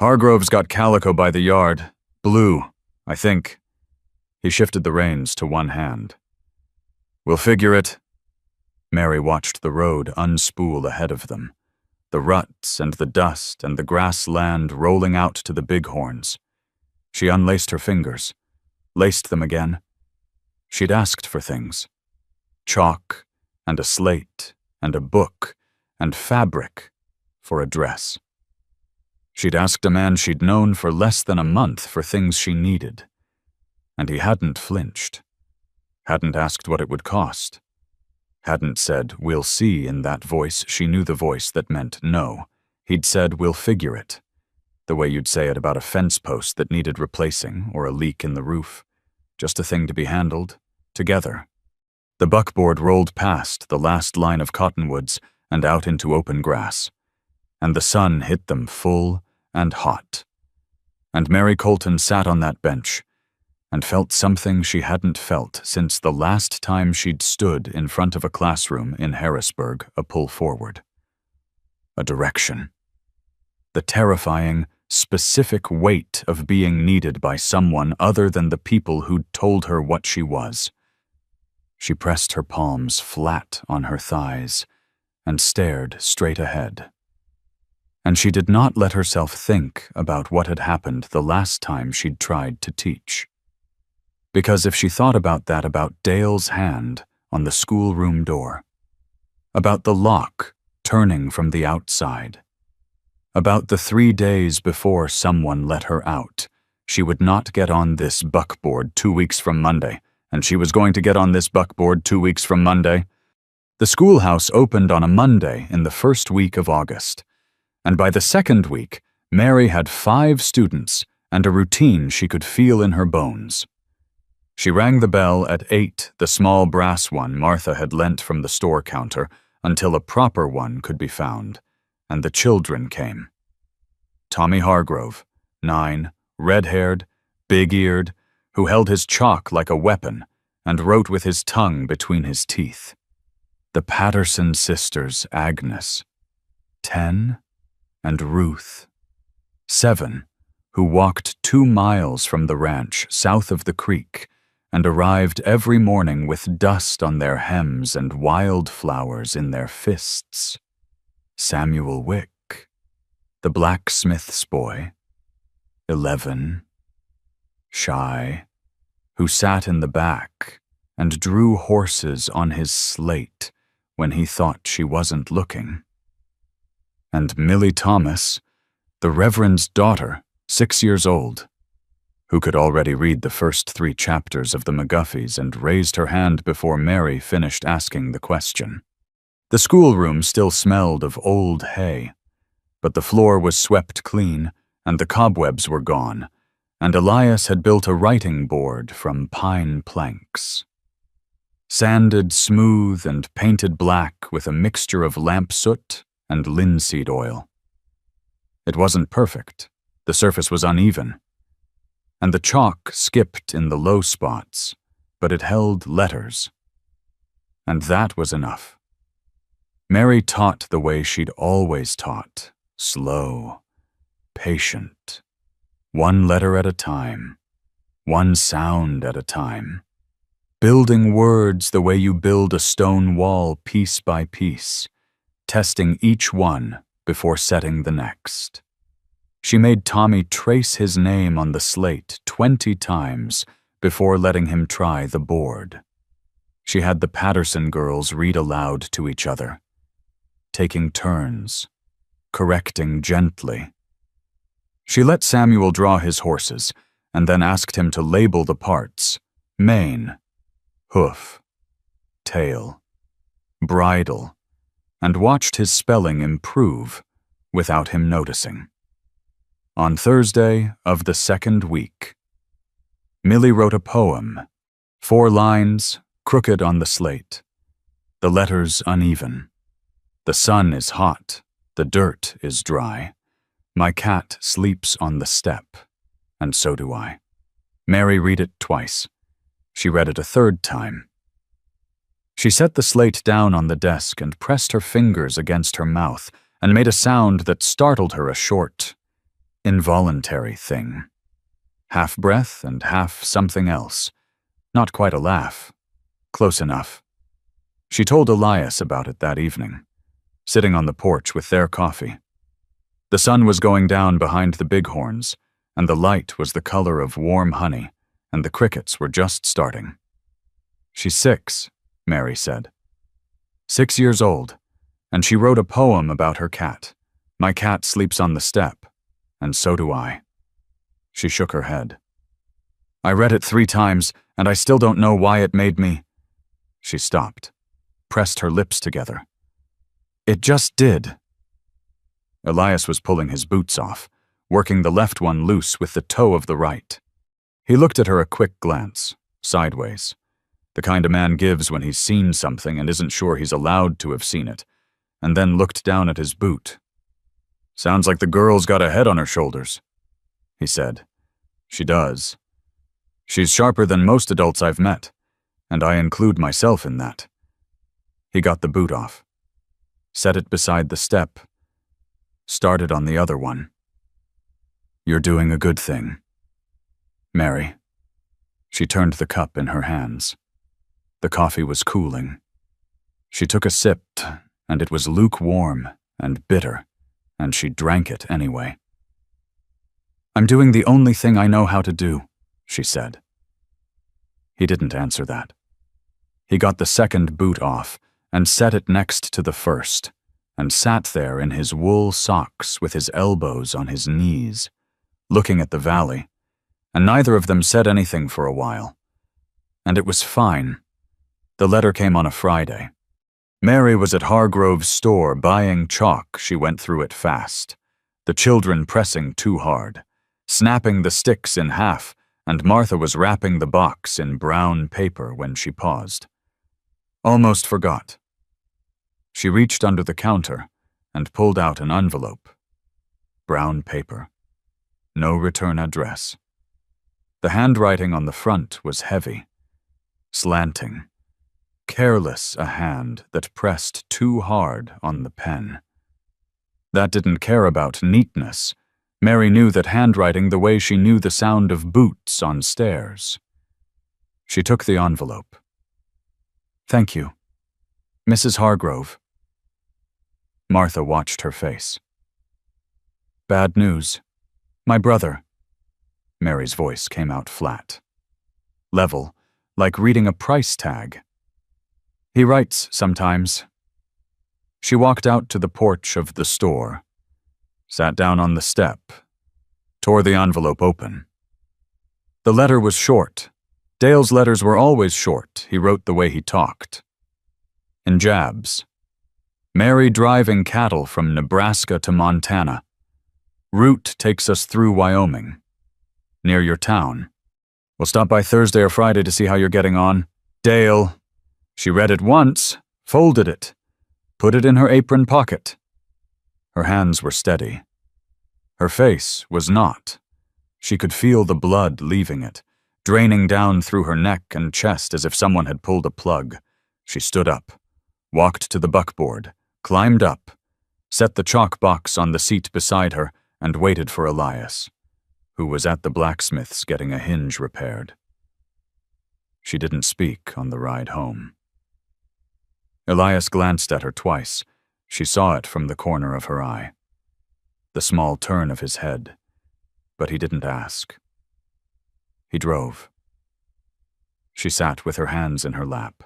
"Hargrove's got calico by the yard. Blue, I think." He shifted the reins to one hand. "We'll figure it." Mary watched the road unspool ahead of them, the ruts and the dust and the grassland rolling out to the bighorns. She unlaced her fingers, laced them again. She'd asked for things. Chalk, and a slate, and a book, and fabric for a dress. She'd asked a man she'd known for less than a month for things she needed. And he hadn't flinched. Hadn't asked what it would cost. Hadn't said, "We'll see," in that voice she knew the voice that meant no. He'd said, "We'll figure it," the way you'd say it about a fence post that needed replacing or a leak in the roof. Just a thing to be handled, together. The buckboard rolled past the last line of cottonwoods and out into open grass, and the sun hit them full and hot. And Mary Colton sat on that bench and felt something she hadn't felt since the last time she'd stood in front of a classroom in Harrisburg, a pull forward. A direction. The terrifying, specific weight of being needed by someone other than the people who'd told her what she was. She pressed her palms flat on her thighs and stared straight ahead. And she did not let herself think about what had happened the last time she'd tried to teach. Because if she thought about that, about Dale's hand on the schoolroom door, about the lock turning from the outside, about the 3 days before someone let her out, she would not get on this buckboard 2 weeks from Monday, and she was going to get on this buckboard 2 weeks from Monday. The schoolhouse opened on a Monday in the first week of August, and by the second week, Mary had 5 students and a routine she could feel in her bones. She rang the bell at 8, the small brass one Martha had lent from the store counter, until a proper one could be found, and the children came. Tommy Hargrove, 9, red-haired, big-eared, who held his chalk like a weapon and wrote with his tongue between his teeth. The Patterson sisters, Agnes, 10, and Ruth, 7, who walked 2 miles from the ranch south of the creek and arrived every morning with dust on their hems and wildflowers in their fists. Samuel Wick, the blacksmith's boy, 11, shy, who sat in the back and drew horses on his slate when he thought she wasn't looking. And Millie Thomas, the Reverend's daughter, 6 years old, who could already read the first 3 chapters of the McGuffies and raised her hand before Mary finished asking the question. The schoolroom still smelled of old hay, but the floor was swept clean and the cobwebs were gone, and Elias had built a writing board from pine planks. Sanded smooth and painted black with a mixture of lamp soot and linseed oil. It wasn't perfect, the surface was uneven, and the chalk skipped in the low spots, but it held letters. And that was enough. Mary taught the way she'd always taught, slow, patient, 1 letter at a time, 1 sound at a time, building words the way you build a stone wall piece by piece, testing each one before setting the next. She made Tommy trace his name on the slate 20 times before letting him try the board. She had the Patterson girls read aloud to each other, taking turns, correcting gently. She let Samuel draw his horses and then asked him to label the parts: mane, hoof, tail, bridle, and watched his spelling improve without him noticing. On Thursday of the second week, Millie wrote a poem, 4 lines, crooked on the slate, the letters uneven. The sun is hot, the dirt is dry. My cat sleeps on the step, and so do I. Mary read it twice. She read it a 3rd time. She set the slate down on the desk and pressed her fingers against her mouth and made a sound that startled her, a short, involuntary thing. Half breath and half something else. Not quite a laugh. Close enough. She told Elias about it that evening, sitting on the porch with their coffee. The sun was going down behind the bighorns, and the light was the color of warm honey, and the crickets were just starting. She's 6, Mary said. 6 years old, and she wrote a poem about her cat. My cat sleeps on the step, and so do I. She shook her head. I read it 3 times, and I still don't know why it made me. She stopped, pressed her lips together. It just did. Elias was pulling his boots off, working the left one loose with the toe of the right. He looked at her a quick glance, sideways, the kind a man gives when he's seen something and isn't sure he's allowed to have seen it, and then looked down at his boot. Sounds like the girl's got a head on her shoulders, he said. She does. She's sharper than most adults I've met, and I include myself in that. He got the boot off, set it beside the step, started on the other one. You're doing a good thing, Mary. She turned the cup in her hands. The coffee was cooling. She took a sip and it was lukewarm and bitter, and she drank it anyway. "I'm doing the only thing I know how to do," she said. He didn't answer that. He got the second boot off and set it next to the first, and sat there in his wool socks with his elbows on his knees, looking at the valley, and neither of them said anything for a while. And it was fine. The letter came on a Friday. Mary was at Hargrove's store buying chalk. She went through it fast, the children pressing too hard, snapping the sticks in half, and Martha was wrapping the box in brown paper when she paused. Almost forgot. She reached under the counter and pulled out an envelope. Brown paper. No return address. The handwriting on the front was heavy, slanting, careless, a hand that pressed too hard on the pen. That didn't care about neatness. Mary knew that handwriting the way she knew the sound of boots on stairs. She took the envelope. "Thank you. Mrs. Hargrove." Martha watched her face. "Bad news. My brother." Mary's voice came out flat, level, like reading a price tag. "He writes sometimes." She walked out to the porch of the store, sat down on the step, tore the envelope open. The letter was short. Dale's letters were always short. He wrote the way he talked. In jabs. "Mary driving cattle from Nebraska to Montana. Route takes us through Wyoming. Near your town. We'll stop by Thursday or Friday to see how you're getting on. Dale." She read it once, folded it, put it in her apron pocket. Her hands were steady. Her face was not. She could feel the blood leaving it, draining down through her neck and chest as if someone had pulled a plug. She stood up, walked to the buckboard, climbed up, set the chalk box on the seat beside her, and waited for Elias, who was at the blacksmith's getting a hinge repaired. She didn't speak on the ride home. Elias glanced at her twice. She saw it from the corner of her eye, the small turn of his head, but he didn't ask. He drove. She sat with her hands in her lap,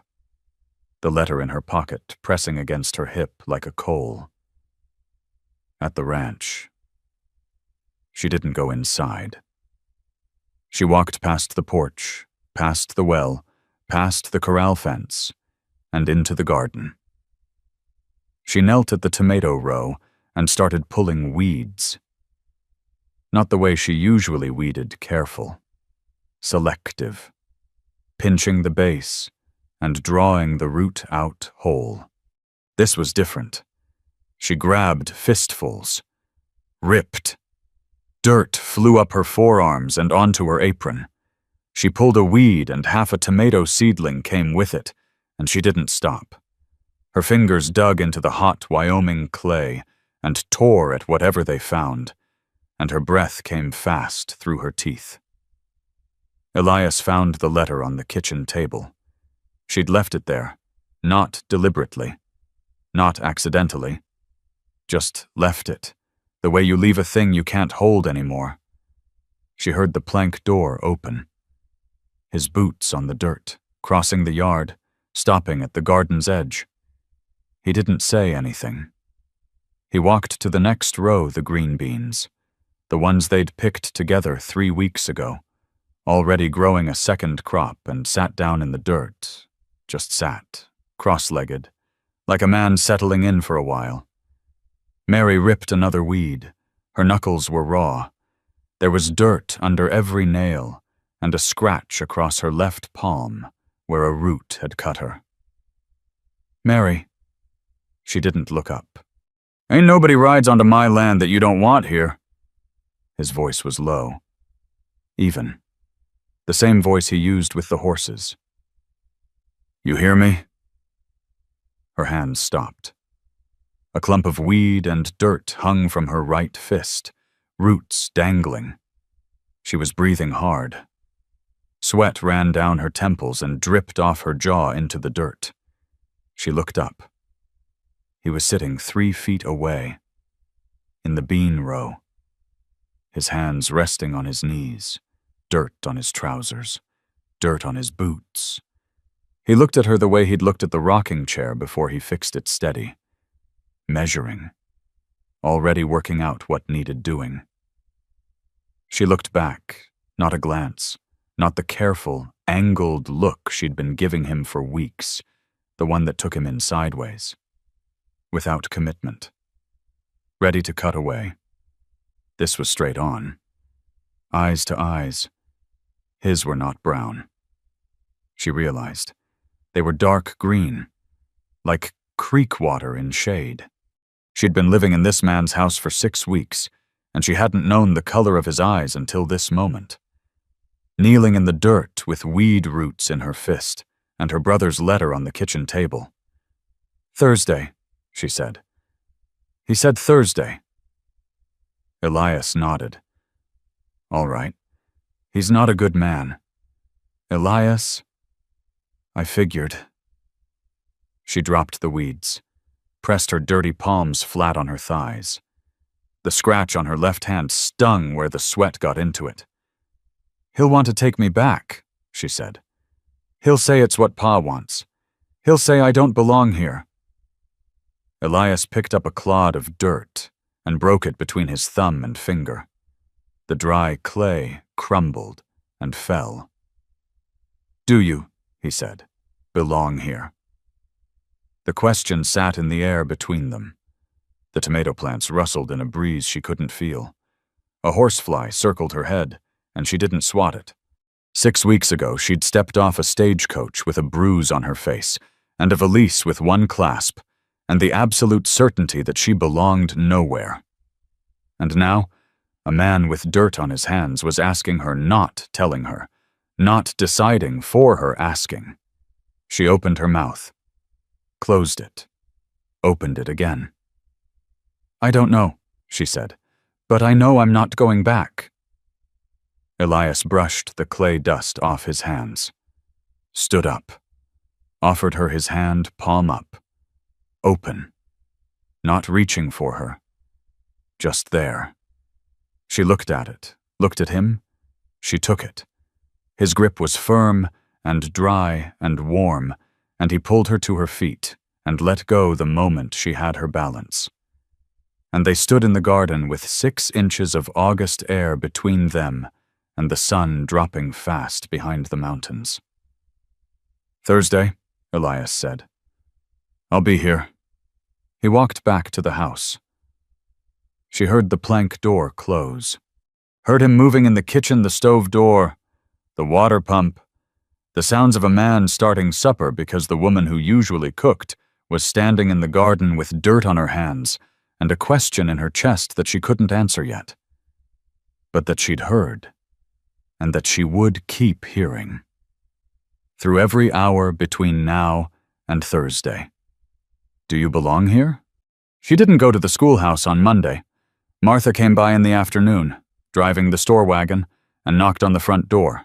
the letter in her pocket pressing against her hip like a coal. At the ranch. She didn't go inside. She walked past the porch, past the well, past the corral fence, and into the garden. She knelt at the tomato row and started pulling weeds. Not the way she usually weeded, careful, selective, pinching the base and drawing the root out whole. This was different. She grabbed fistfuls, ripped. Dirt flew up her forearms and onto her apron. She pulled a weed and half a tomato seedling came with it, and she didn't stop. Her fingers dug into the hot Wyoming clay and tore at whatever they found, and her breath came fast through her teeth. Elias found the letter on the kitchen table. She'd left it there, not deliberately, not accidentally, just left it, the way you leave a thing you can't hold anymore. She heard the plank door open. His boots on the dirt, crossing the yard, stopping at the garden's edge. He didn't say anything. He walked to the next row, the green beans, the ones they'd picked together 3 weeks ago, already growing a second crop, and sat down in the dirt, just sat, cross-legged, like a man settling in for a while. Mary ripped another weed. Her knuckles were raw. There was dirt under every nail, and a scratch across her left palm where a root had cut her. "Mary." She didn't look up. "Ain't nobody rides onto my land that you don't want here." His voice was low, even, the same voice he used with the horses. "You hear me?" Her hands stopped. A clump of weed and dirt hung from her right fist, roots dangling. She was breathing hard. Sweat ran down her temples and dripped off her jaw into the dirt. She looked up. He was sitting 3 feet away, in the bean row, his hands resting on his knees, dirt on his trousers, dirt on his boots. He looked at her the way he'd looked at the rocking chair before he fixed it steady, measuring, already working out what needed doing. She looked back, not a glance, not the careful, angled look she'd been giving him for weeks, the one that took him in sideways. Without commitment. Ready to cut away. This was straight on. Eyes to eyes. His were not brown. She realized. They were dark green, like creek water in shade. She'd been living in this man's house for 6 weeks, and she hadn't known the color of his eyes until this moment. Kneeling in the dirt with weed roots in her fist, and her brother's letter on the kitchen table. "Thursday," she said. "He said Thursday." Elias nodded. "All right. He's not a good man. Elias, I figured." She dropped the weeds, pressed her dirty palms flat on her thighs. The scratch on her left hand stung where the sweat got into it. "He'll want to take me back," she said. "He'll say it's what Pa wants. He'll say I don't belong here." Elias picked up a clod of dirt and broke it between his thumb and finger. The dry clay crumbled and fell. "Do you," he said, "belong here?" The question sat in the air between them. The tomato plants rustled in a breeze she couldn't feel. A horsefly circled her head, and she didn't swat it. 6 weeks ago, she'd stepped off a stagecoach with a bruise on her face and a valise with one clasp, and the absolute certainty that she belonged nowhere. And now, a man with dirt on his hands was asking her, not telling her, not deciding for her asking. She opened her mouth, closed it, opened it again. "I don't know," she said, "but I know I'm not going back." Elias brushed the clay dust off his hands, stood up, offered her his hand palm up, open, not reaching for her, just there. She looked at it, looked at him, she took it. His grip was firm and dry and warm, and he pulled her to her feet and let go the moment she had her balance. And they stood in the garden with 6 inches of August air between them and the sun dropping fast behind the mountains. "Thursday," Elias said. "I'll be here." He walked back to the house. She heard the plank door close, heard him moving in the kitchen, the stove door, the water pump, the sounds of a man starting supper because the woman who usually cooked was standing in the garden with dirt on her hands and a question in her chest that she couldn't answer yet, but that she'd heard, and that she would keep hearing. Through every hour between now and Thursday. "Do you belong here?" She didn't go to the schoolhouse on Monday. Martha came by in the afternoon, driving the store wagon, and knocked on the front door.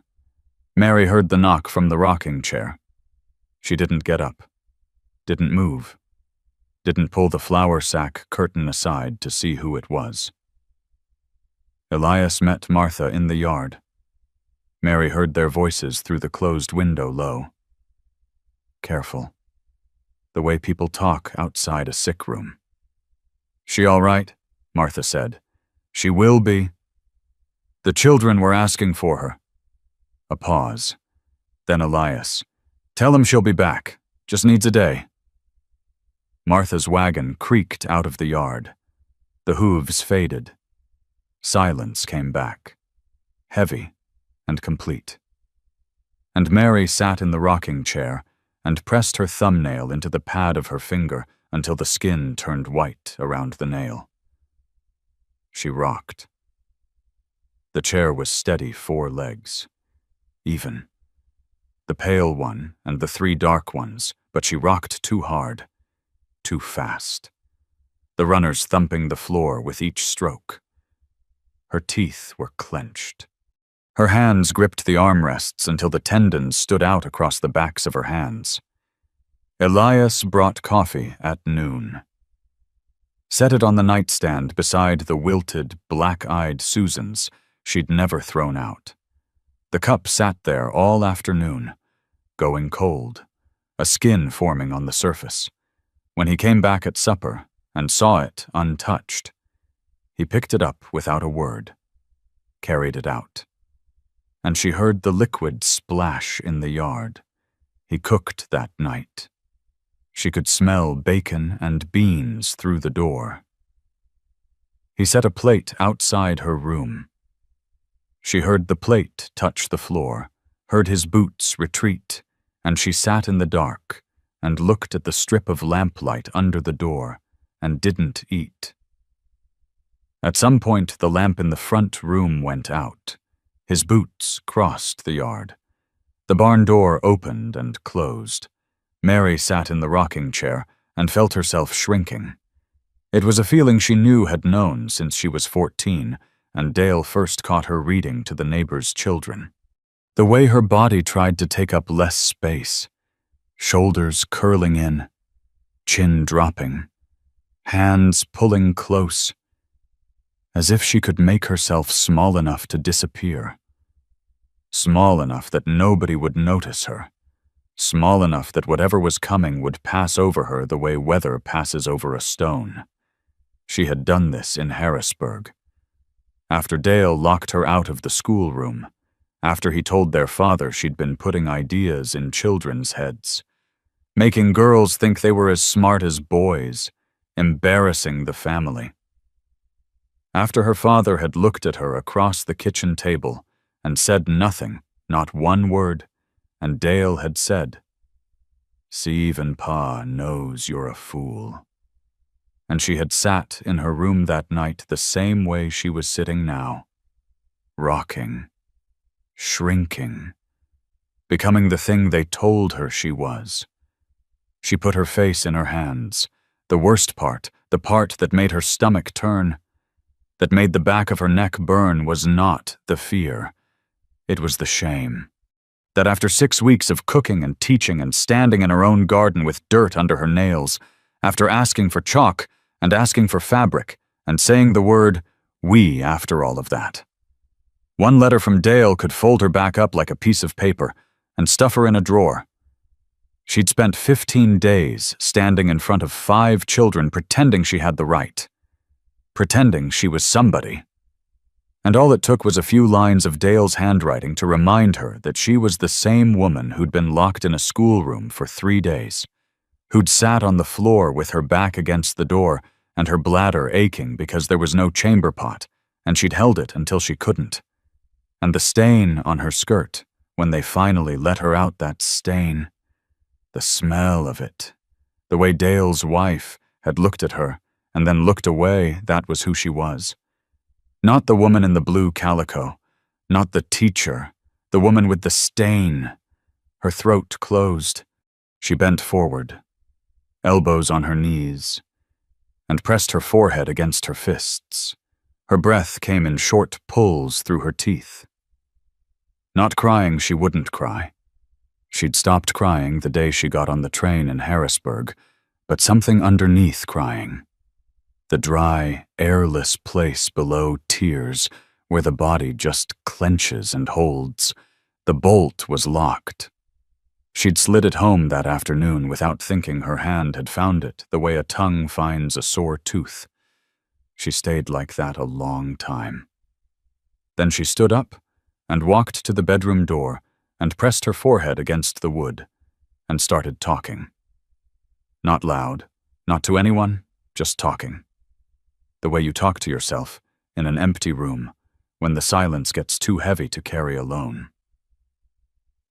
Mary heard the knock from the rocking chair. She didn't get up, didn't move, didn't pull the flour sack curtain aside to see who it was. Elias met Martha in the yard. Mary heard their voices through the closed window low. Careful. The way people talk outside a sick room. "She all right?" Martha said. "She will be." "The children were asking for her." A pause. Then Elias. "Tell him she'll be back. Just needs a day." Martha's wagon creaked out of the yard. The hooves faded. Silence came back. Heavy and complete. And Mary sat in the rocking chair and pressed her thumbnail into the pad of her finger until the skin turned white around the nail. She rocked. The chair was steady 4 legs. Even. The pale one and the 3 dark ones, but she rocked too hard, too fast. The runners thumping the floor with each stroke. Her teeth were clenched. Her hands gripped the armrests until the tendons stood out across the backs of her hands. Elias brought coffee at noon. set it on the nightstand beside the wilted, black-eyed Susans she'd never thrown out. The cup sat there all afternoon, going cold, a skin forming on the surface. When he came back at supper and saw it untouched, he picked it up without a word, carried it out. And she heard the liquid splash in the yard. He cooked that night. She could smell bacon and beans through the door. He set a plate outside her room. She heard the plate touch the floor, heard his boots retreat, and she sat in the dark and looked at the strip of lamplight under the door and didn't eat. At some point, the lamp in the front room went out. His boots crossed the yard. The barn door opened and closed. Mary sat in the rocking chair and felt herself shrinking. It was a feeling she knew had known since she was 14, and Dale first caught her reading to the neighbors' children. The way her body tried to take up less space, shoulders curling in, chin dropping, hands pulling close, as if she could make herself small enough to disappear. Small enough that nobody would notice her. Small enough that whatever was coming would pass over her the way weather passes over a stone. She had done this in Harrisburg. After Dale locked her out of the schoolroom, after he told their father she'd been putting ideas in children's heads, making girls think they were as smart as boys, embarrassing the family. After her father had looked at her across the kitchen table and said nothing, not one word, and Dale had said, "See, even Pa knows you're a fool." And she had sat in her room that night the same way she was sitting now, rocking, shrinking, becoming the thing they told her she was. She put her face in her hands, the worst part, the part that made her stomach turn, that made the back of her neck burn, was not the fear. It was the shame. That after 6 weeks of cooking and teaching and standing in her own garden with dirt under her nails, after asking for chalk and asking for fabric and saying the word "we" after all of that, one letter from Dale could fold her back up like a piece of paper and stuff her in a drawer. She'd spent 15 days standing in front of 5 children pretending she had the right, pretending she was somebody. And all it took was a few lines of Dale's handwriting to remind her that she was the same woman who'd been locked in a schoolroom for 3 days, who'd sat on the floor with her back against the door and her bladder aching because there was no chamber pot, and she'd held it until she couldn't. And the stain on her skirt, when they finally let her out, that stain, the smell of it, the way Dale's wife had looked at her and then looked away, that was who she was. Not the woman in the blue calico, not the teacher, the woman with the stain. Her throat closed. She bent forward, elbows on her knees, and pressed her forehead against her fists. Her breath came in short pulls through her teeth. Not crying, she wouldn't cry. She'd stopped crying the day she got on the train in Harrisburg, but something underneath crying. The dry, airless place below tears, where the body just clenches and holds. The bolt was locked. She'd slid it home that afternoon without thinking her hand had found it, the way a tongue finds a sore tooth. She stayed like that a long time. Then she stood up and walked to the bedroom door and pressed her forehead against the wood and started talking. Not loud, not to anyone, just talking. The way you talk to yourself in an empty room when the silence gets too heavy to carry alone.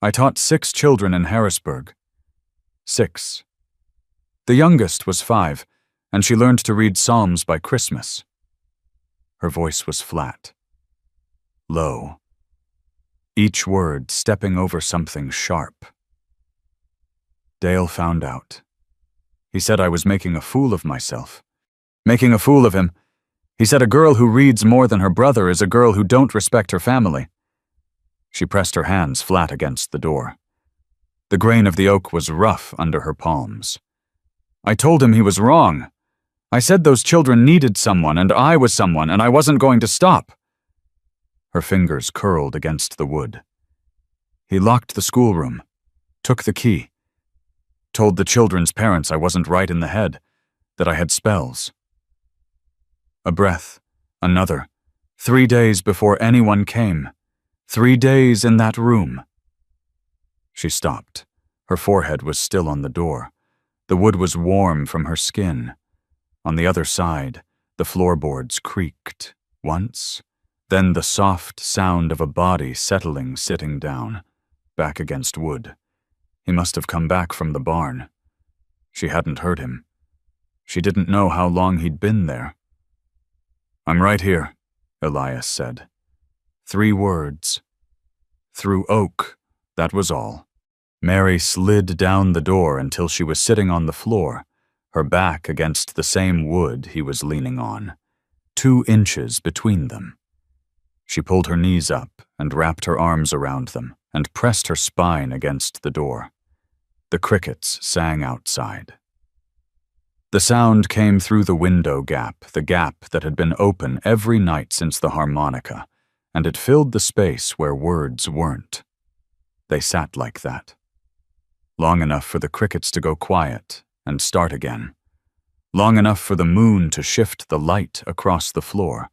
I taught 6 children in Harrisburg. 6. The youngest was 5, and she learned to read Psalms by Christmas. Her voice was flat, low, each word stepping over something sharp. Dale found out. He said I was making a fool of myself. Making a fool of him. He said a girl who reads more than her brother is a girl who don't respect her family. She pressed her hands flat against the door. The grain of the oak was rough under her palms. I told him he was wrong. I said those children needed someone, and I was someone, and I wasn't going to stop. Her fingers curled against the wood. He locked the schoolroom, took the key, told the children's parents I wasn't right in the head, that I had spells. A breath, another, 3 days before anyone came, 3 days in that room. She stopped. Her forehead was still on the door. The wood was warm from her skin. On the other side, the floorboards creaked, once, then the soft sound of a body settling sitting down, back against wood. He must have come back from the barn. She hadn't heard him. She didn't know how long he'd been there. "I'm right here," Elias said. 3 words. Through oak, that was all. Mary slid down the door until she was sitting on the floor, her back against the same wood he was leaning on, 2 inches between them. She pulled her knees up and wrapped her arms around them and pressed her spine against the door. The crickets sang outside. The sound came through the window gap, the gap that had been open every night since the harmonica, and it filled the space where words weren't. They sat like that. Long enough for the crickets to go quiet and start again. Long enough for the moon to shift the light across the floor.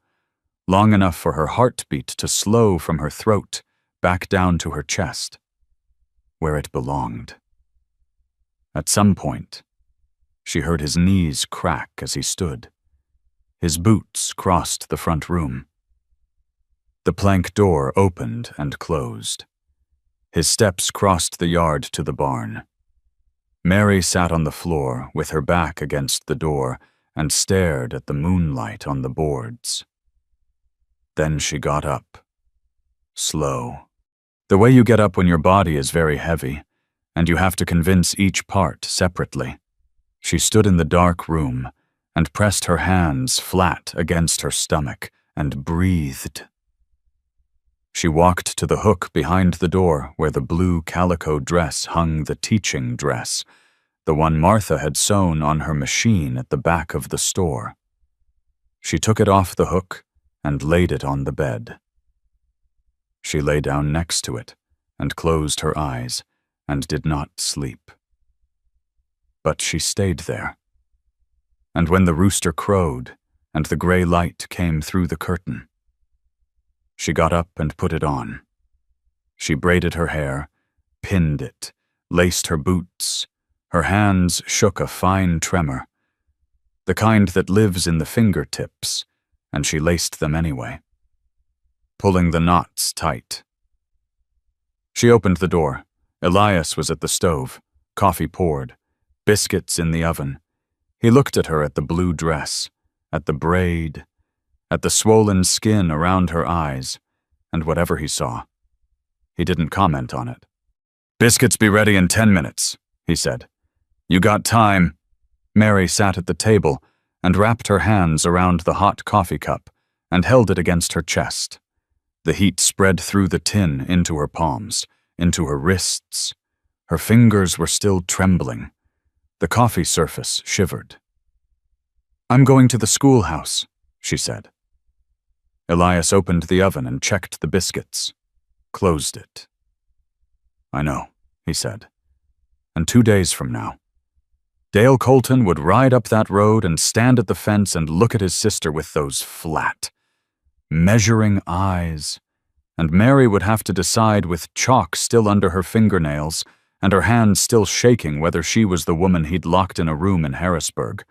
Long enough for her heartbeat to slow from her throat back down to her chest, where it belonged. At some point, she heard his knees crack as he stood. His boots crossed the front room. The plank door opened and closed. His steps crossed the yard to the barn. Mary sat on the floor with her back against the door and stared at the moonlight on the boards. Then she got up. Slow. The way you get up when your body is very heavy, and you have to convince each part separately. She stood in the dark room and pressed her hands flat against her stomach and breathed. She walked to the hook behind the door where the blue calico dress hung the teaching dress, the one Martha had sewn on her machine at the back of the store. She took it off the hook and laid it on the bed. She lay down next to it and closed her eyes and did not sleep. But she stayed there. And when the rooster crowed and the gray light came through the curtain, she got up and put it on. She braided her hair, pinned it, laced her boots. Her hands shook a fine tremor, the kind that lives in the fingertips, and she laced them anyway, pulling the knots tight. She opened the door. Elias was at the stove, coffee poured, biscuits in the oven. He looked at her, at the blue dress, at the braid, at the swollen skin around her eyes, and whatever he saw. He didn't comment on it. "Biscuits be ready in 10 minutes, he said. "You got time." Mary sat at the table and wrapped her hands around the hot coffee cup and held it against her chest. The heat spread through the tin into her palms, into her wrists. Her fingers were still trembling. The coffee surface shivered. "I'm going to the schoolhouse," she said. Elias opened the oven and checked the biscuits, closed it. "I know," he said. "And 2 days from now, Dale Colton would ride up that road and stand at the fence and look at his sister with those flat, measuring eyes, and Mary would have to decide with chalk still under her fingernails and her hands still shaking whether she was the woman he'd locked in a room in Harrisburg,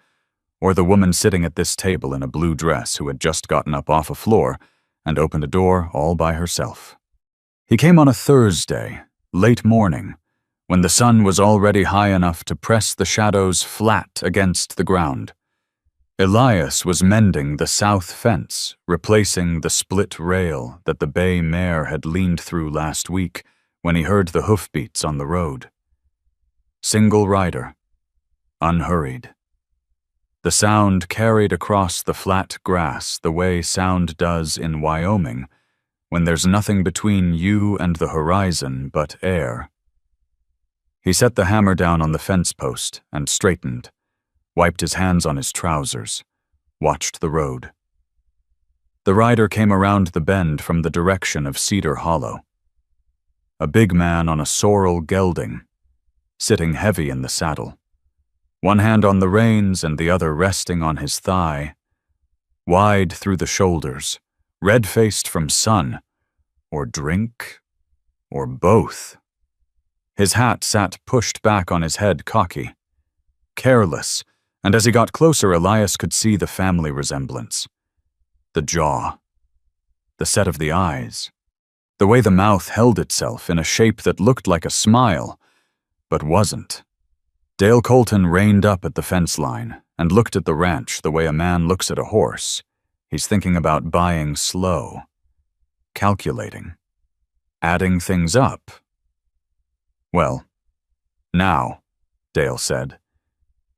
or the woman sitting at this table in a blue dress who had just gotten up off a floor and opened a door all by herself. He came on a Thursday, late morning, when the sun was already high enough to press the shadows flat against the ground. Elias was mending the south fence, replacing the split rail that the bay mare had leaned through last week when he heard the hoofbeats on the road. Single rider, unhurried. The sound carried across the flat grass the way sound does in Wyoming when there's nothing between you and the horizon but air. He set the hammer down on the fence post and straightened, wiped his hands on his trousers. watched the road. The rider came around the bend from the direction of Cedar Hollow. A big man on a sorrel gelding, sitting heavy in the saddle, one hand on the reins and the other resting on his thigh, wide through the shoulders, red-faced from sun, or drink, or both. His hat sat pushed back on his head, cocky, careless, and as he got closer, Elias could see the family resemblance. The jaw, the set of the eyes, the way the mouth held itself in a shape that looked like a smile, but wasn't. Dale Colton reined up at the fence line and looked at the ranch the way a man looks at a horse. He's thinking about buying slow, calculating, adding things up. Well, now, Dale said.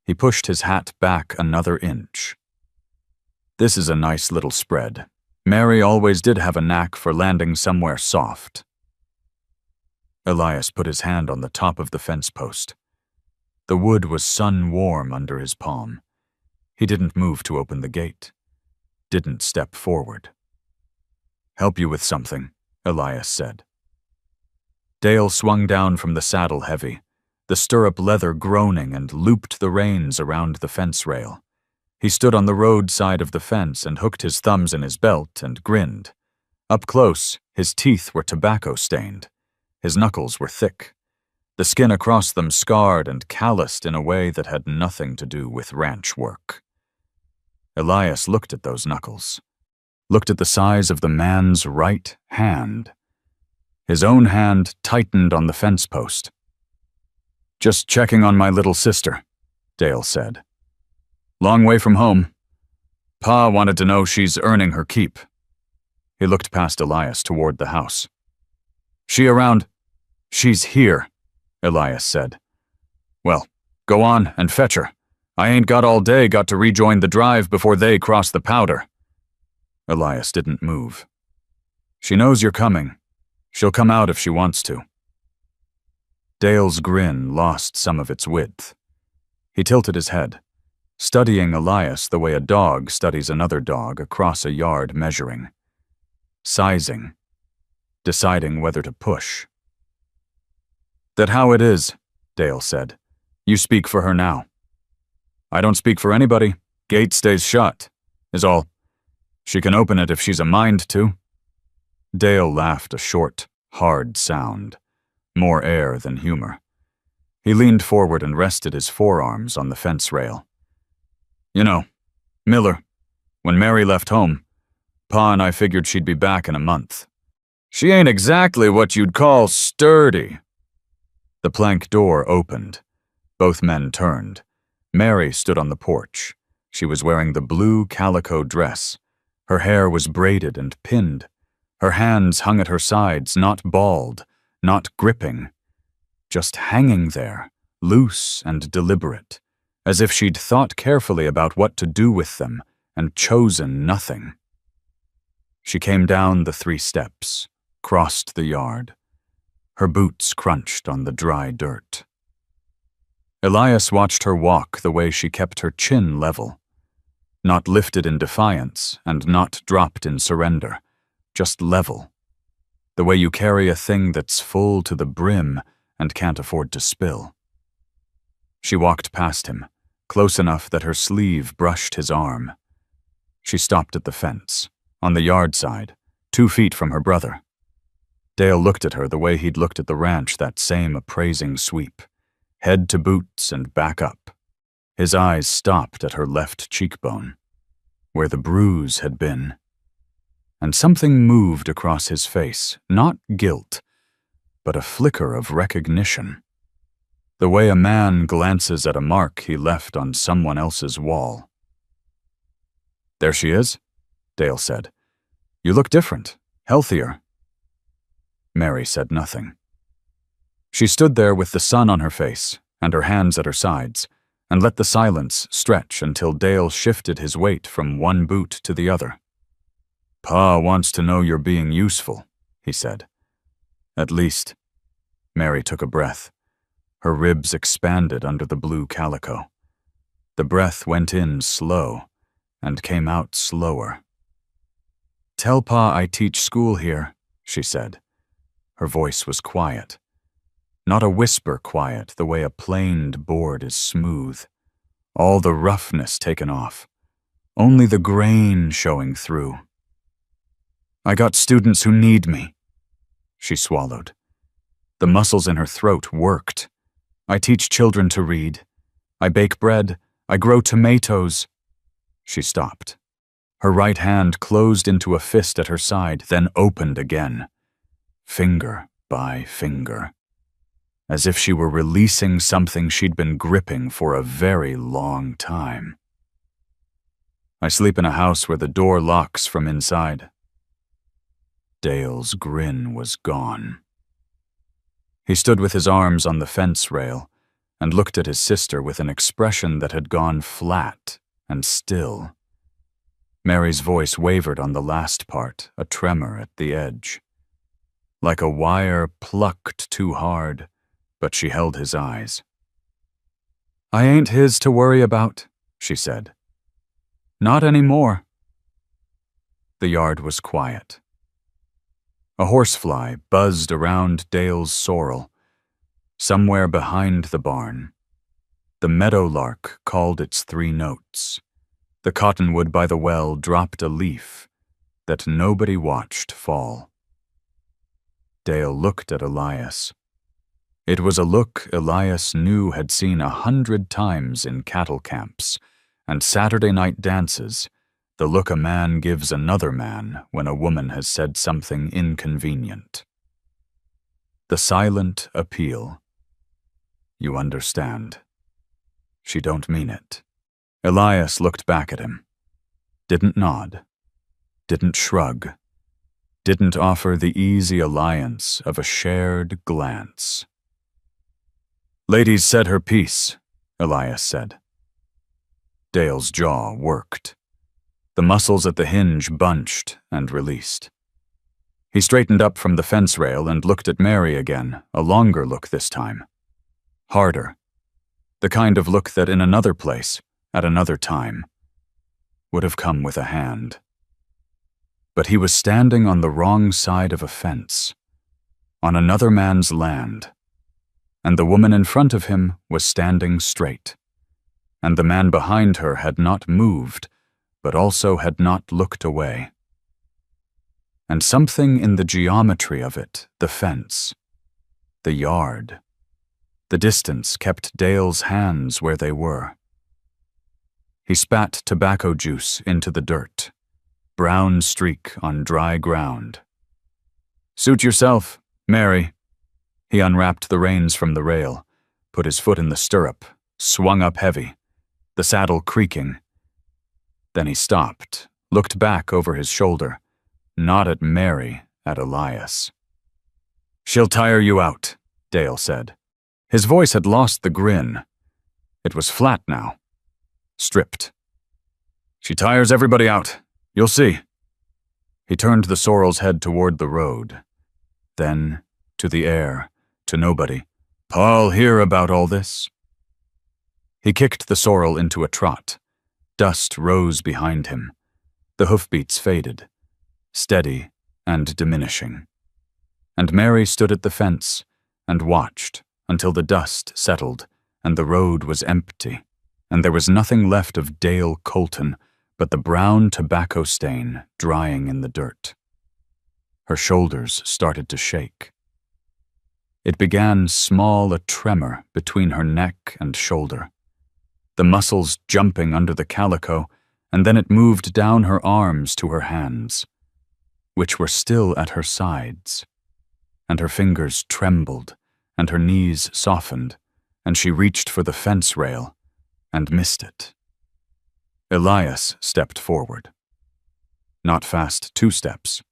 He pushed his hat back another inch. This is a nice little spread. Mary always did have a knack for landing somewhere soft. Elias put his hand on the top of the fence post. The wood was sun-warm under his palm. He didn't move to open the gate. Didn't step forward. "Help you with something," Elias said. Dale swung down from the saddle heavy, the stirrup leather groaning, and looped the reins around the fence rail. He stood on the road side of the fence and hooked his thumbs in his belt and grinned. Up close, his teeth were tobacco-stained. His knuckles were thick. The skin across them scarred and calloused in a way that had nothing to do with ranch work. Elias looked at those knuckles, looked at the size of the man's right hand. His own hand tightened on the fence post. "Just checking on my little sister," Dale said. "Long way from home. Pa wanted to know she's earning her keep." He looked past Elias toward the house. "She around?" "She's here," Elias said. "Well, go on and fetch her. I ain't got all day, got to rejoin the drive before they cross the Powder." Elias didn't move. "She knows you're coming. She'll come out if she wants to." Dale's grin lost some of its width. He tilted his head, studying Elias the way a dog studies another dog across a yard measuring, sizing, deciding whether to push. "That how it is," Dale said. "You speak for her now." "I don't speak for anybody. Gate stays shut, is all. She can open it if she's a mind to." Dale laughed a short, hard sound, more air than humor. He leaned forward and rested his forearms on the fence rail. "You know, Miller, when Mary left home, Pa and I figured she'd be back in a month. She ain't exactly what you'd call sturdy." The plank door opened. Both men turned. Mary stood on the porch. She was wearing the blue calico dress. Her hair was braided and pinned. Her hands hung at her sides, not balled, not gripping, just hanging there, loose and deliberate, as if she'd thought carefully about what to do with them and chosen nothing. She came down the 3 steps, crossed the yard. Her boots crunched on the dry dirt. Elias watched her walk the way she kept her chin level, not lifted in defiance and not dropped in surrender, just level, the way you carry a thing that's full to the brim and can't afford to spill. She walked past him, close enough that her sleeve brushed his arm. She stopped at the fence, on the yard side, 2 feet from her brother. Dale looked at her the way he'd looked at the ranch that same appraising sweep, head to boots and back up. His eyes stopped at her left cheekbone, where the bruise had been. And something moved across his face, not guilt, but a flicker of recognition. The way a man glances at a mark he left on someone else's wall. "There she is," Dale said. "You look different, healthier." Mary said nothing. She stood there with the sun on her face and her hands at her sides, and let the silence stretch until Dale shifted his weight from one boot to the other. "Pa wants to know you're being useful," he said. "At least." Mary took a breath. Her ribs expanded under the blue calico. The breath went in slow, and came out slower. "Tell Pa I teach school here," she said. Her voice was quiet. Not a whisper quiet, the way a planed board is smooth. All the roughness taken off. Only the grain showing through. "I got students who need me." She swallowed. The muscles in her throat worked. "I teach children to read. I bake bread. I grow tomatoes." She stopped. Her right hand closed into a fist at her side, then opened again. Finger by finger. As if she were releasing something she'd been gripping for a very long time. "I sleep in a house where the door locks from inside." Dale's grin was gone. He stood with his arms on the fence rail and looked at his sister with an expression that had gone flat and still. Mary's voice wavered on the last part, a tremor at the edge. Like a wire plucked too hard, but she held his eyes. "I ain't his to worry about," she said. "Not anymore." The yard was quiet. A horsefly buzzed around Dale's sorrel. Somewhere behind the barn, the meadowlark called its 3 notes. The cottonwood by the well dropped a leaf that nobody watched fall. Dale looked at Elias. It was a look Elias knew had seen 100 times in cattle camps and Saturday night dances, the look a man gives another man when a woman has said something inconvenient. The silent appeal. "You understand. She don't mean it." Elias looked back at him. Didn't nod. Didn't shrug. Didn't offer the easy alliance of a shared glance. "Lady's said her piece," Elias said. Dale's jaw worked. The muscles at the hinge bunched and released. He straightened up from the fence rail and looked at Mary again, a longer look this time. Harder. The kind of look that in another place, at another time, would have come with a hand. But he was standing on the wrong side of a fence, on another man's land, and the woman in front of him was standing straight, and the man behind her had not moved, but also had not looked away. And something in the geometry of it, the fence, the yard, the distance kept Dale's hands where they were. He spat tobacco juice into the dirt, brown streak on dry ground. "Suit yourself, Mary." He unwrapped the reins from the rail, put his foot in the stirrup, swung up heavy, the saddle creaking. Then he stopped, looked back over his shoulder, not at Mary, at Elias. "She'll tire you out," Dale said. His voice had lost the grin. It was flat now. Stripped. "She tires everybody out. You'll see." He turned the sorrel's head toward the road. Then, to the air, to nobody. "Pa'll hear about all this." He kicked the sorrel into a trot. Dust rose behind him. The hoofbeats faded, steady and diminishing. And Mary stood at the fence and watched until the dust settled and the road was empty, and there was nothing left of Dale Colton but the brown tobacco stain drying in the dirt. Her shoulders started to shake. It began small, a tremor between her neck and shoulder, the muscles jumping under the calico, and then it moved down her arms to her hands, which were still at her sides, and her fingers trembled, and her knees softened, and she reached for the fence rail and missed it. Elias stepped forward. Not fast 2 steps,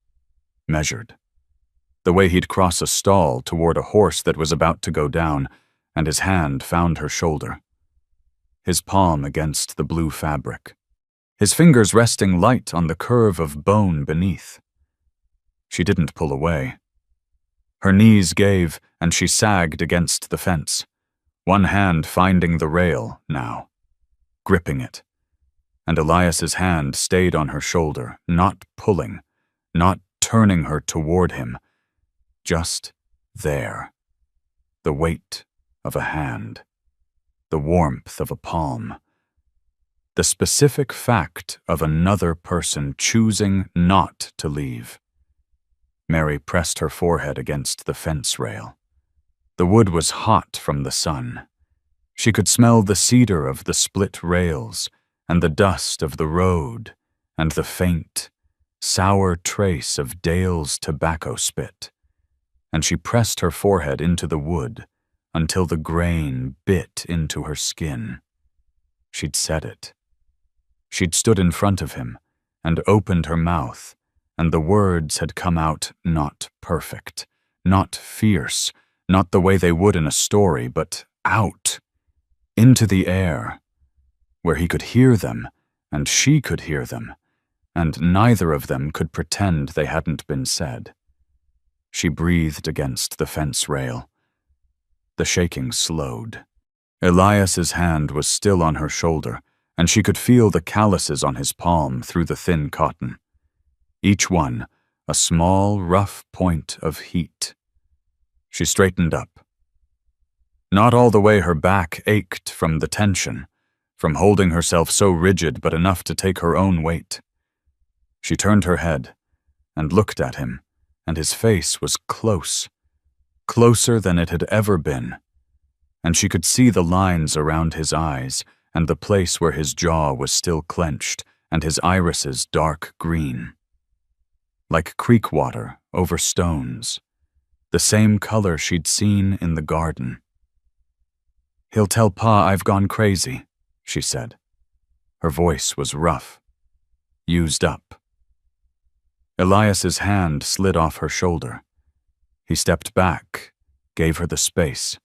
measured. The way he'd cross a stall toward a horse that was about to go down, and his hand found her shoulder. His palm against the blue fabric, his fingers resting light on the curve of bone beneath. She didn't pull away. Her knees gave, and she sagged against the fence, one hand finding the rail now, gripping it, and Elias's hand stayed on her shoulder, not pulling, not turning her toward him, just there. The weight of a hand, the warmth of a palm, the specific fact of another person choosing not to leave. Mary pressed her forehead against the fence rail. The wood was hot from the sun. She could smell the cedar of the split rails, and the dust of the road, and the faint, sour trace of Dale's tobacco spit. And she pressed her forehead into the wood until the grain bit into her skin. She'd said it. She'd stood in front of him and opened her mouth, and the words had come out not perfect, not fierce, not the way they would in a story, but out, into the air, where he could hear them and she could hear them, and neither of them could pretend they hadn't been said. She breathed against the fence rail. The shaking slowed. Elias's hand was still on her shoulder, and she could feel the calluses on his palm through the thin cotton. Each one a small, rough point of heat. She straightened up. Not all the way her back ached from the tension, from holding herself so rigid but enough to take her own weight. She turned her head and looked at him, and his face was close, closer than it had ever been, and she could see the lines around his eyes and the place where his jaw was still clenched and his irises dark green. Like creek water over stones, the same color she'd seen in the garden. "He'll tell Pa I've gone crazy," she said. Her voice was rough, used up. Elias's hand slid off her shoulder. He stepped back, gave her the space.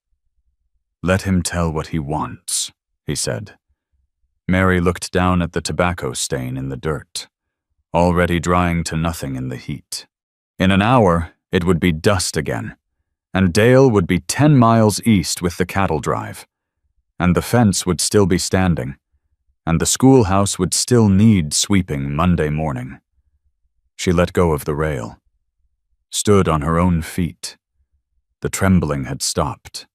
"Let him tell what he wants," he said. Mary looked down at the tobacco stain in the dirt, already drying to nothing in the heat. In an hour, it would be dust again, and Dale would be 10 miles east with the cattle drive, and the fence would still be standing, and the schoolhouse would still need sweeping Monday morning. She let go of the rail, stood on her own feet. The trembling had stopped.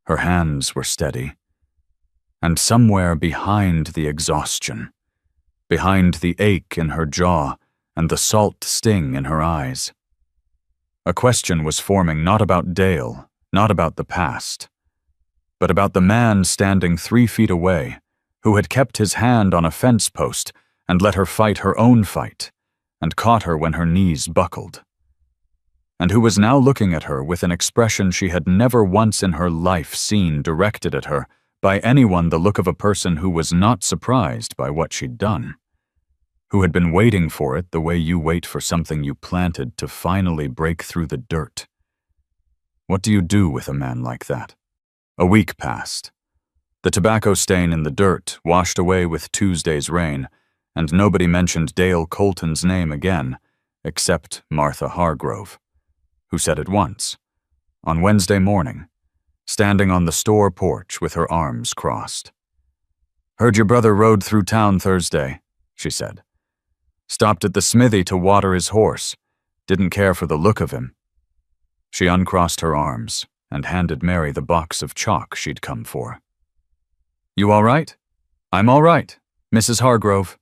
Her hands were steady. And somewhere behind the exhaustion, behind the ache in her jaw and the salt sting in her eyes, a question was forming, not about Dale, not about the past, but about the man standing 3 feet away, who had kept his hand on a fence post and let her fight her own fight, and caught her when her knees buckled, and who was now looking at her with an expression she had never once in her life seen directed at her by anyone, the look of a person who was not surprised by what she'd done, who had been waiting for it the way you wait for something you planted to finally break through the dirt. What do you do with a man like that? A week passed. The tobacco stain in the dirt washed away with Tuesday's rain, and nobody mentioned Dale Colton's name again, except Martha Hargrove, who said it once, on Wednesday morning, standing on the store porch with her arms crossed. "Heard your brother rode through town Thursday," she said. "Stopped at the smithy to water his horse. Didn't care for the look of him." She uncrossed her arms and handed Mary the box of chalk she'd come for. "You all right?" "I'm all right, Mrs. Hargrove."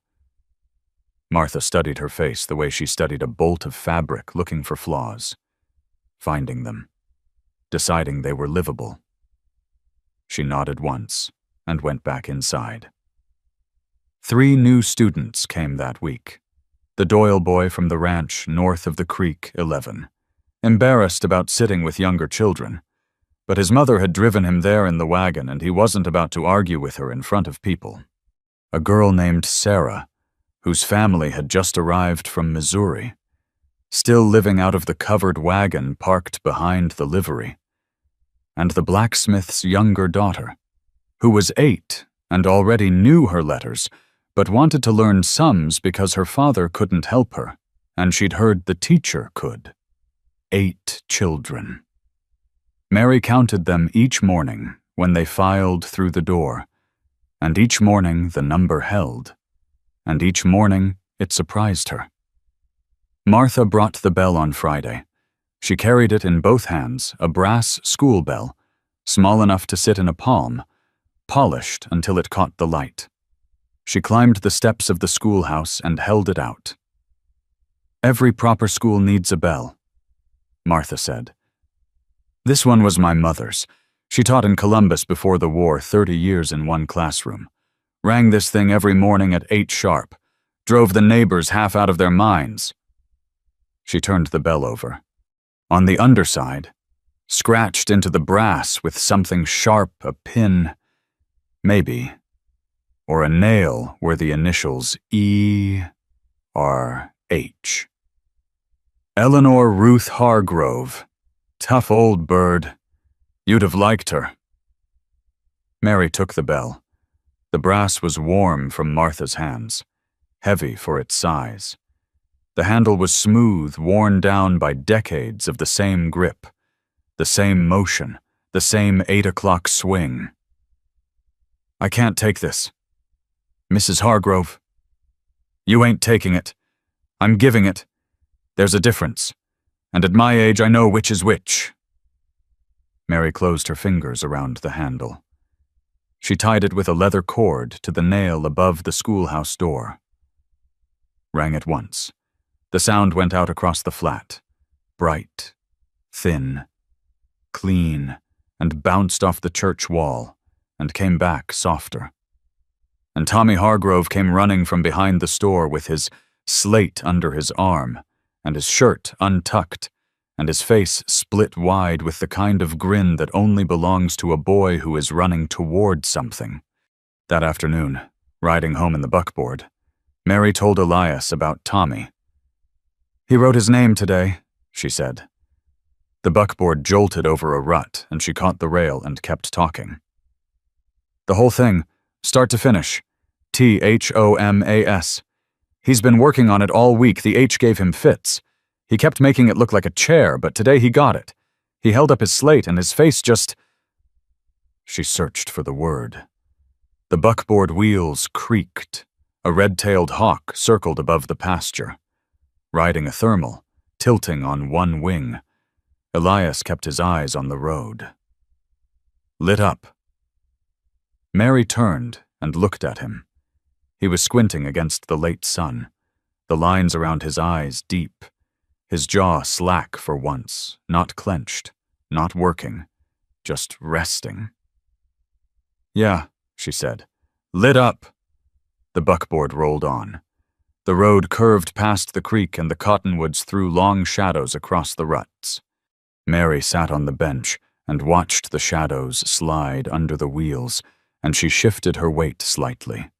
Martha studied her face the way she studied a bolt of fabric looking for flaws, finding them, deciding they were livable. She nodded once and went back inside. 3 new students came that week. The Doyle boy from the ranch north of the creek, 11, embarrassed about sitting with younger children, but his mother had driven him there in the wagon and he wasn't about to argue with her in front of people. A girl named Sarah, whose family had just arrived from Missouri, still living out of the covered wagon parked behind the livery, and the blacksmith's younger daughter, who was 8 and already knew her letters, but wanted to learn sums because her father couldn't help her, and she'd heard the teacher could. 8 children. Mary counted them each morning when they filed through the door, and each morning the number held, and each morning it surprised her. Martha brought the bell on Friday. She carried it in both hands, a brass school bell, small enough to sit in a palm, polished until it caught the light. She climbed the steps of the schoolhouse and held it out. "Every proper school needs a bell," Martha said. "This one was my mother's. She taught in Columbus before the war, 30 years in one classroom. Rang this thing every morning at 8 sharp. Drove the neighbors half out of their minds." She turned the bell over. On the underside, scratched into the brass with something sharp, a pin, maybe, or a nail, were the initials E.R.H. Eleanor Ruth Hargrove. Tough old bird. You'd have liked her. Mary took the bell. The brass was warm from Martha's hands, heavy for its size. The handle was smooth, worn down by decades of the same grip, the same motion, the same 8 o'clock swing. "I can't take this. Mrs. Hargrove. You ain't taking it. I'm giving it. There's a difference, and at my age I know which is which." Mary closed her fingers around the handle. She tied it with a leather cord to the nail above the schoolhouse door. Rang it once. The sound went out across the flat, bright, thin, clean, and bounced off the church wall, and came back softer. And Tommy Hargrove came running from behind the store with his slate under his arm, and his shirt untucked, and his face split wide with the kind of grin that only belongs to a boy who is running toward something. That afternoon, riding home in the buckboard, Mary told Elias about Tommy. "He wrote his name today," she said. The buckboard jolted over a rut, and she caught the rail and kept talking. "The whole thing, start to finish. THOMAS. He's been working on it all week. The H gave him fits. He kept making it look like a chair, but today he got it. He held up his slate and his face just—" She searched for the word. The buckboard wheels creaked. A red-tailed hawk circled above the pasture. Riding a thermal, tilting on one wing, Elias kept his eyes on the road. Lit up. Mary turned and looked at him. He was squinting against the late sun, the lines around his eyes deep, his jaw slack for once, not clenched, not working, just resting. "Yeah," she said. "Lit up." The buckboard rolled on. The road curved past the creek and the cottonwoods threw long shadows across the ruts. Mary sat on the bench and watched the shadows slide under the wheels, and she shifted her weight slightly.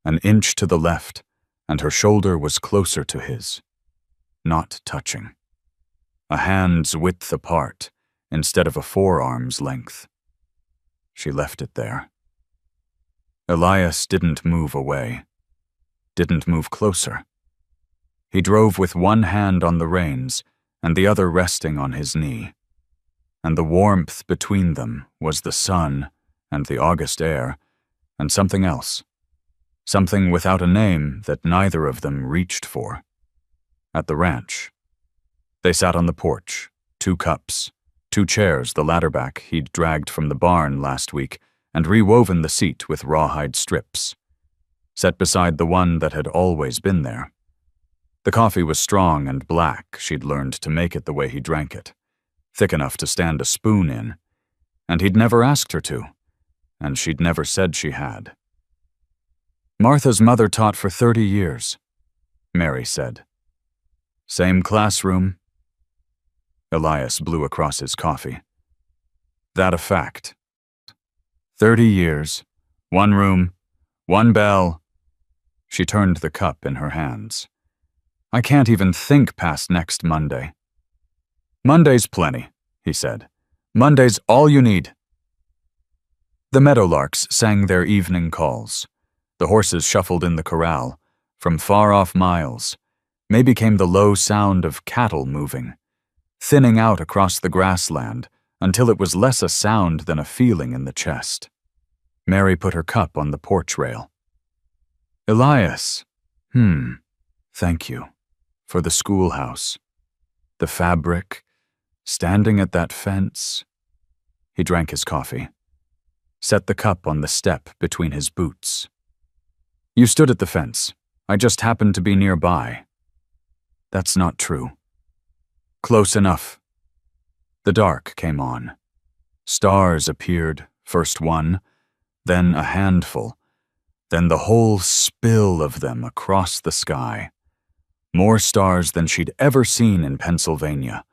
An inch to the left, and her shoulder was closer to his. Not touching. A hand's width apart, instead of a forearm's length. She left it there. Elias didn't move away. Didn't move closer. He drove with one hand on the reins and the other resting on his knee. And the warmth between them was the sun and the August air and something else. Something without a name that neither of them reached for. At the ranch. They sat on the porch, 2 cups, 2 chairs the ladder back he'd dragged from the barn last week and rewoven the seat with rawhide strips. Set beside the one that had always been there. The coffee was strong and black. She'd learned to make it the way he drank it, thick enough to stand a spoon in, and he'd never asked her to, and she'd never said she had. "Martha's mother taught for 30 years, Mary said. "Same classroom." Elias blew across his coffee. "That a fact. 30 years, 1 room, 1 bell." She turned the cup in her hands. "I can't even think past next Monday." "Monday's plenty," he said. "Monday's all you need." The meadowlarks sang their evening calls. The horses shuffled in the corral. From far-off miles, maybe came the low sound of cattle moving, thinning out across the grassland until it was less a sound than a feeling in the chest. Mary put her cup on the porch rail. "Elias," Thank you. For the schoolhouse. The fabric. Standing at that fence. He drank his coffee. Set the cup on the step between his boots. You stood at the fence. I just happened to be nearby. That's not true. Close enough. The dark came on. Stars appeared, first one, then a handful, then the whole spill of them across the sky. More stars than she'd ever seen in Pennsylvania,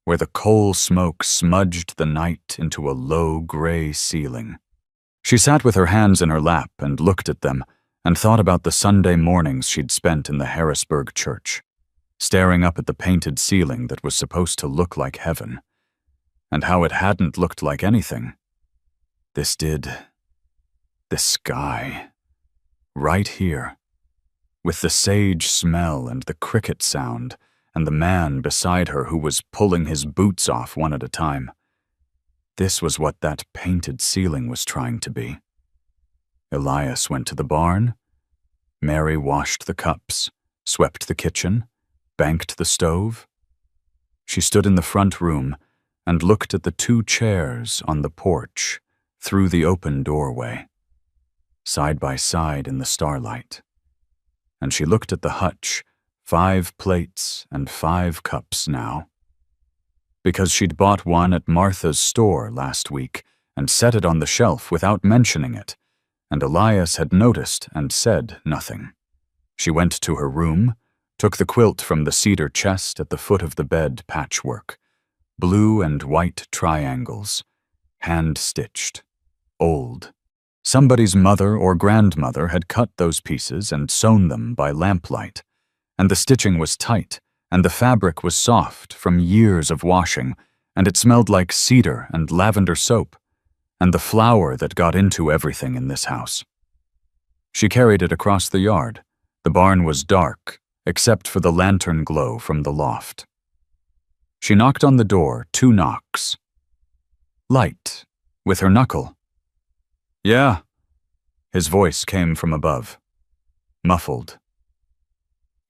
where the coal smoke smudged the night into a low gray ceiling. She sat with her hands in her lap and looked at them and thought about the Sunday mornings she'd spent in the Harrisburg church, staring up at the painted ceiling that was supposed to look like heaven, and how it hadn't looked like anything. This did. This sky. Right here. With the sage smell and the cricket sound, and the man beside her who was pulling his boots off one at a time. This was what that painted ceiling was trying to be. Elias went to the barn. Mary washed the cups, swept the kitchen, banked the stove. She stood in the front room and looked at the 2 chairs on the porch through the open doorway, side by side in the starlight. And she looked at the hutch, 5 plates and 5 cups now. Because she'd bought one at Martha's store last week and set it on the shelf without mentioning it, and Elias had noticed and said nothing. She went to her room, took the quilt from the cedar chest at the foot of the bed patchwork, blue and white triangles, hand-stitched, old. Somebody's mother or grandmother had cut those pieces and sewn them by lamplight, and the stitching was tight, and the fabric was soft from years of washing, and it smelled like cedar and lavender soap, and the flour that got into everything in this house. She carried it across the yard. The barn was dark, except for the lantern glow from the loft. She knocked on the door 2 knocks. Light, with her knuckle. Yeah. His voice came from above, muffled.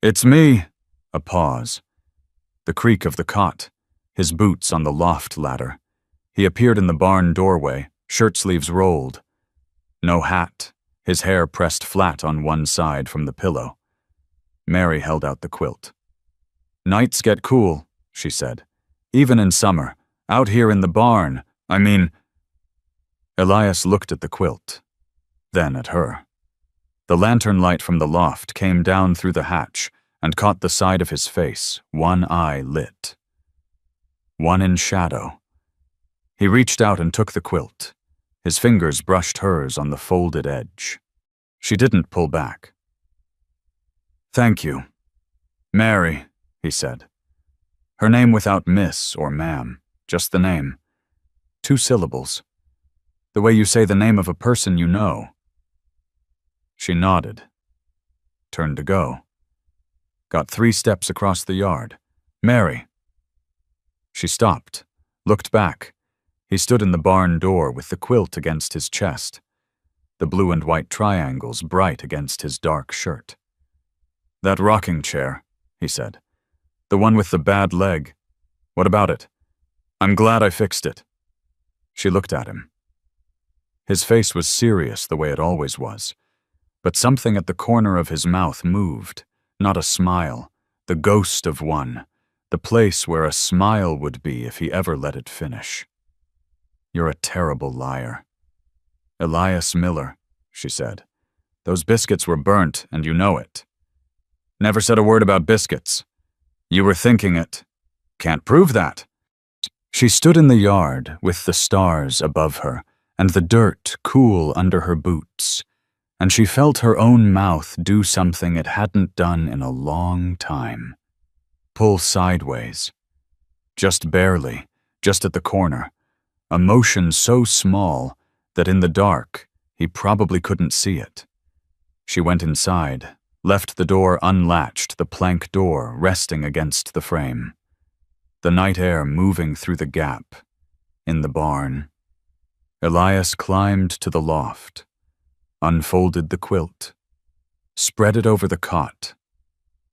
It's me. A pause. The creak of the cot, his boots on the loft ladder. He appeared in the barn doorway, shirt sleeves rolled. No hat, his hair pressed flat on one side from the pillow. Mary held out the quilt. Nights get cool, she said. Even in summer. Out here in the barn. I mean... Elias looked at the quilt, then at her. The lantern light from the loft came down through the hatch and caught the side of his face, one eye lit. One in shadow. He reached out and took the quilt. His fingers brushed hers on the folded edge. She didn't pull back. Thank you. Mary, he said. Her name without miss or ma'am, just the name. 2 syllables. The way you say the name of a person you know. She nodded. Turned to go. Got 3 steps across the yard. Mary. She stopped, looked back. He stood in the barn door with the quilt against his chest, the blue and white triangles bright against his dark shirt. That rocking chair, he said. The one with the bad leg. What about it? I'm glad I fixed it. She looked at him. His face was serious the way it always was, but something at the corner of his mouth moved, not a smile, the ghost of one, the place where a smile would be if he ever let it finish. You're a terrible liar. Elias Miller, she said. Those biscuits were burnt, and you know it. Never said a word about biscuits. You were thinking it. Can't prove that. She stood in the yard with the stars above her, and the dirt cool under her boots, and she felt her own mouth do something it hadn't done in a long time. Pull sideways. Just barely, just at the corner. A motion so small that in the dark he probably couldn't see it. She went inside, left the door unlatched, the plank door resting against the frame. The night air moving through the gap. In the barn. Elias climbed to the loft, unfolded the quilt, spread it over the cot.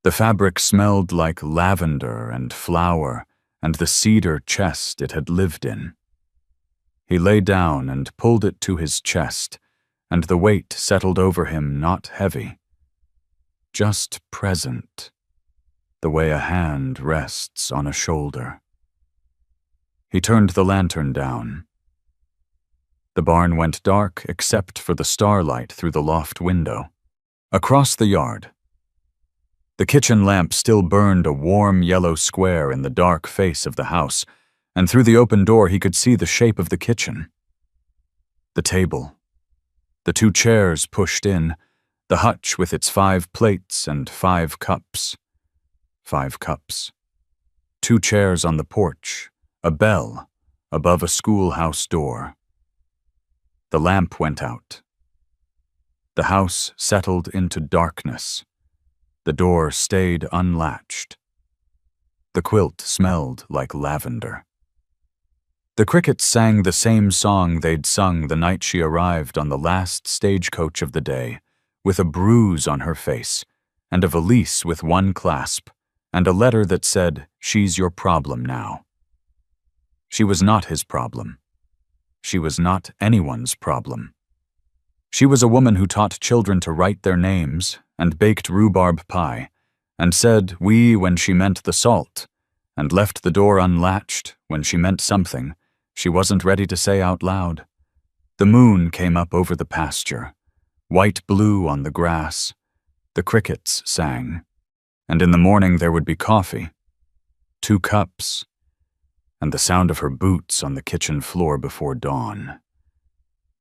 The fabric smelled like lavender and flower and the cedar chest it had lived in. He lay down and pulled it to his chest, and the weight settled over him not heavy, just present, the way a hand rests on a shoulder. He turned the lantern down. The barn went dark except for the starlight through the loft window. Across the yard, the kitchen lamp still burned a warm yellow square in the dark face of the house, and through the open door he could see the shape of the kitchen. The table, the 2 chairs pushed in, the hutch with its 5 plates and 5 cups. 5 cups. 2 chairs on the porch, a bell above a schoolhouse door. The lamp went out. The house settled into darkness. The door stayed unlatched. The quilt smelled like lavender. The crickets sang the same song they'd sung the night she arrived on the last stagecoach of the day, with a bruise on her face, and a valise with 1 clasp, and a letter that said, "She's your problem now." She was not his problem. She was not anyone's problem. She was a woman who taught children to write their names, and baked rhubarb pie, and said "we" when she meant the salt, and left the door unlatched when she meant something she wasn't ready to say out loud. The moon came up over the pasture, white blue on the grass. The crickets sang, and in the morning there would be coffee, 2 cups, and the sound of her boots on the kitchen floor before dawn.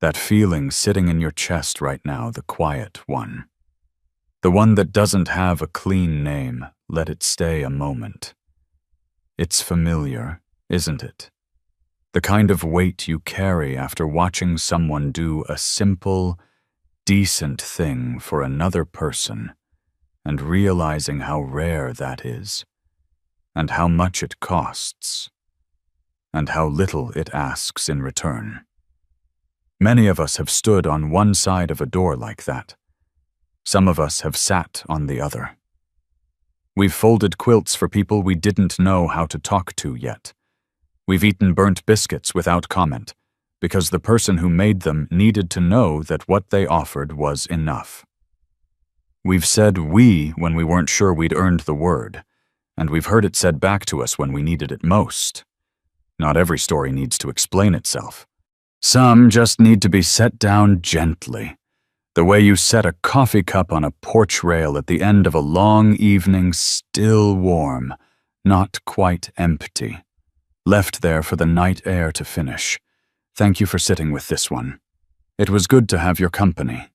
That feeling sitting in your chest right now, the quiet one. The one that doesn't have a clean name, let it stay a moment. It's familiar, isn't it? The kind of weight you carry after watching someone do a simple, decent thing for another person, and realizing how rare that is, and how much it costs, and how little it asks in return. Many of us have stood on one side of a door like that. Some of us have sat on the other. We've folded quilts for people we didn't know how to talk to yet. We've eaten burnt biscuits without comment, because the person who made them needed to know that what they offered was enough. We've said "we" when we weren't sure we'd earned the word, and we've heard it said back to us when we needed it most. Not every story needs to explain itself. Some just need to be set down gently, the way you set a coffee cup on a porch rail at the end of a long evening, still warm, not quite empty. Left there for the night air to finish. Thank you for sitting with this one. It was good to have your company.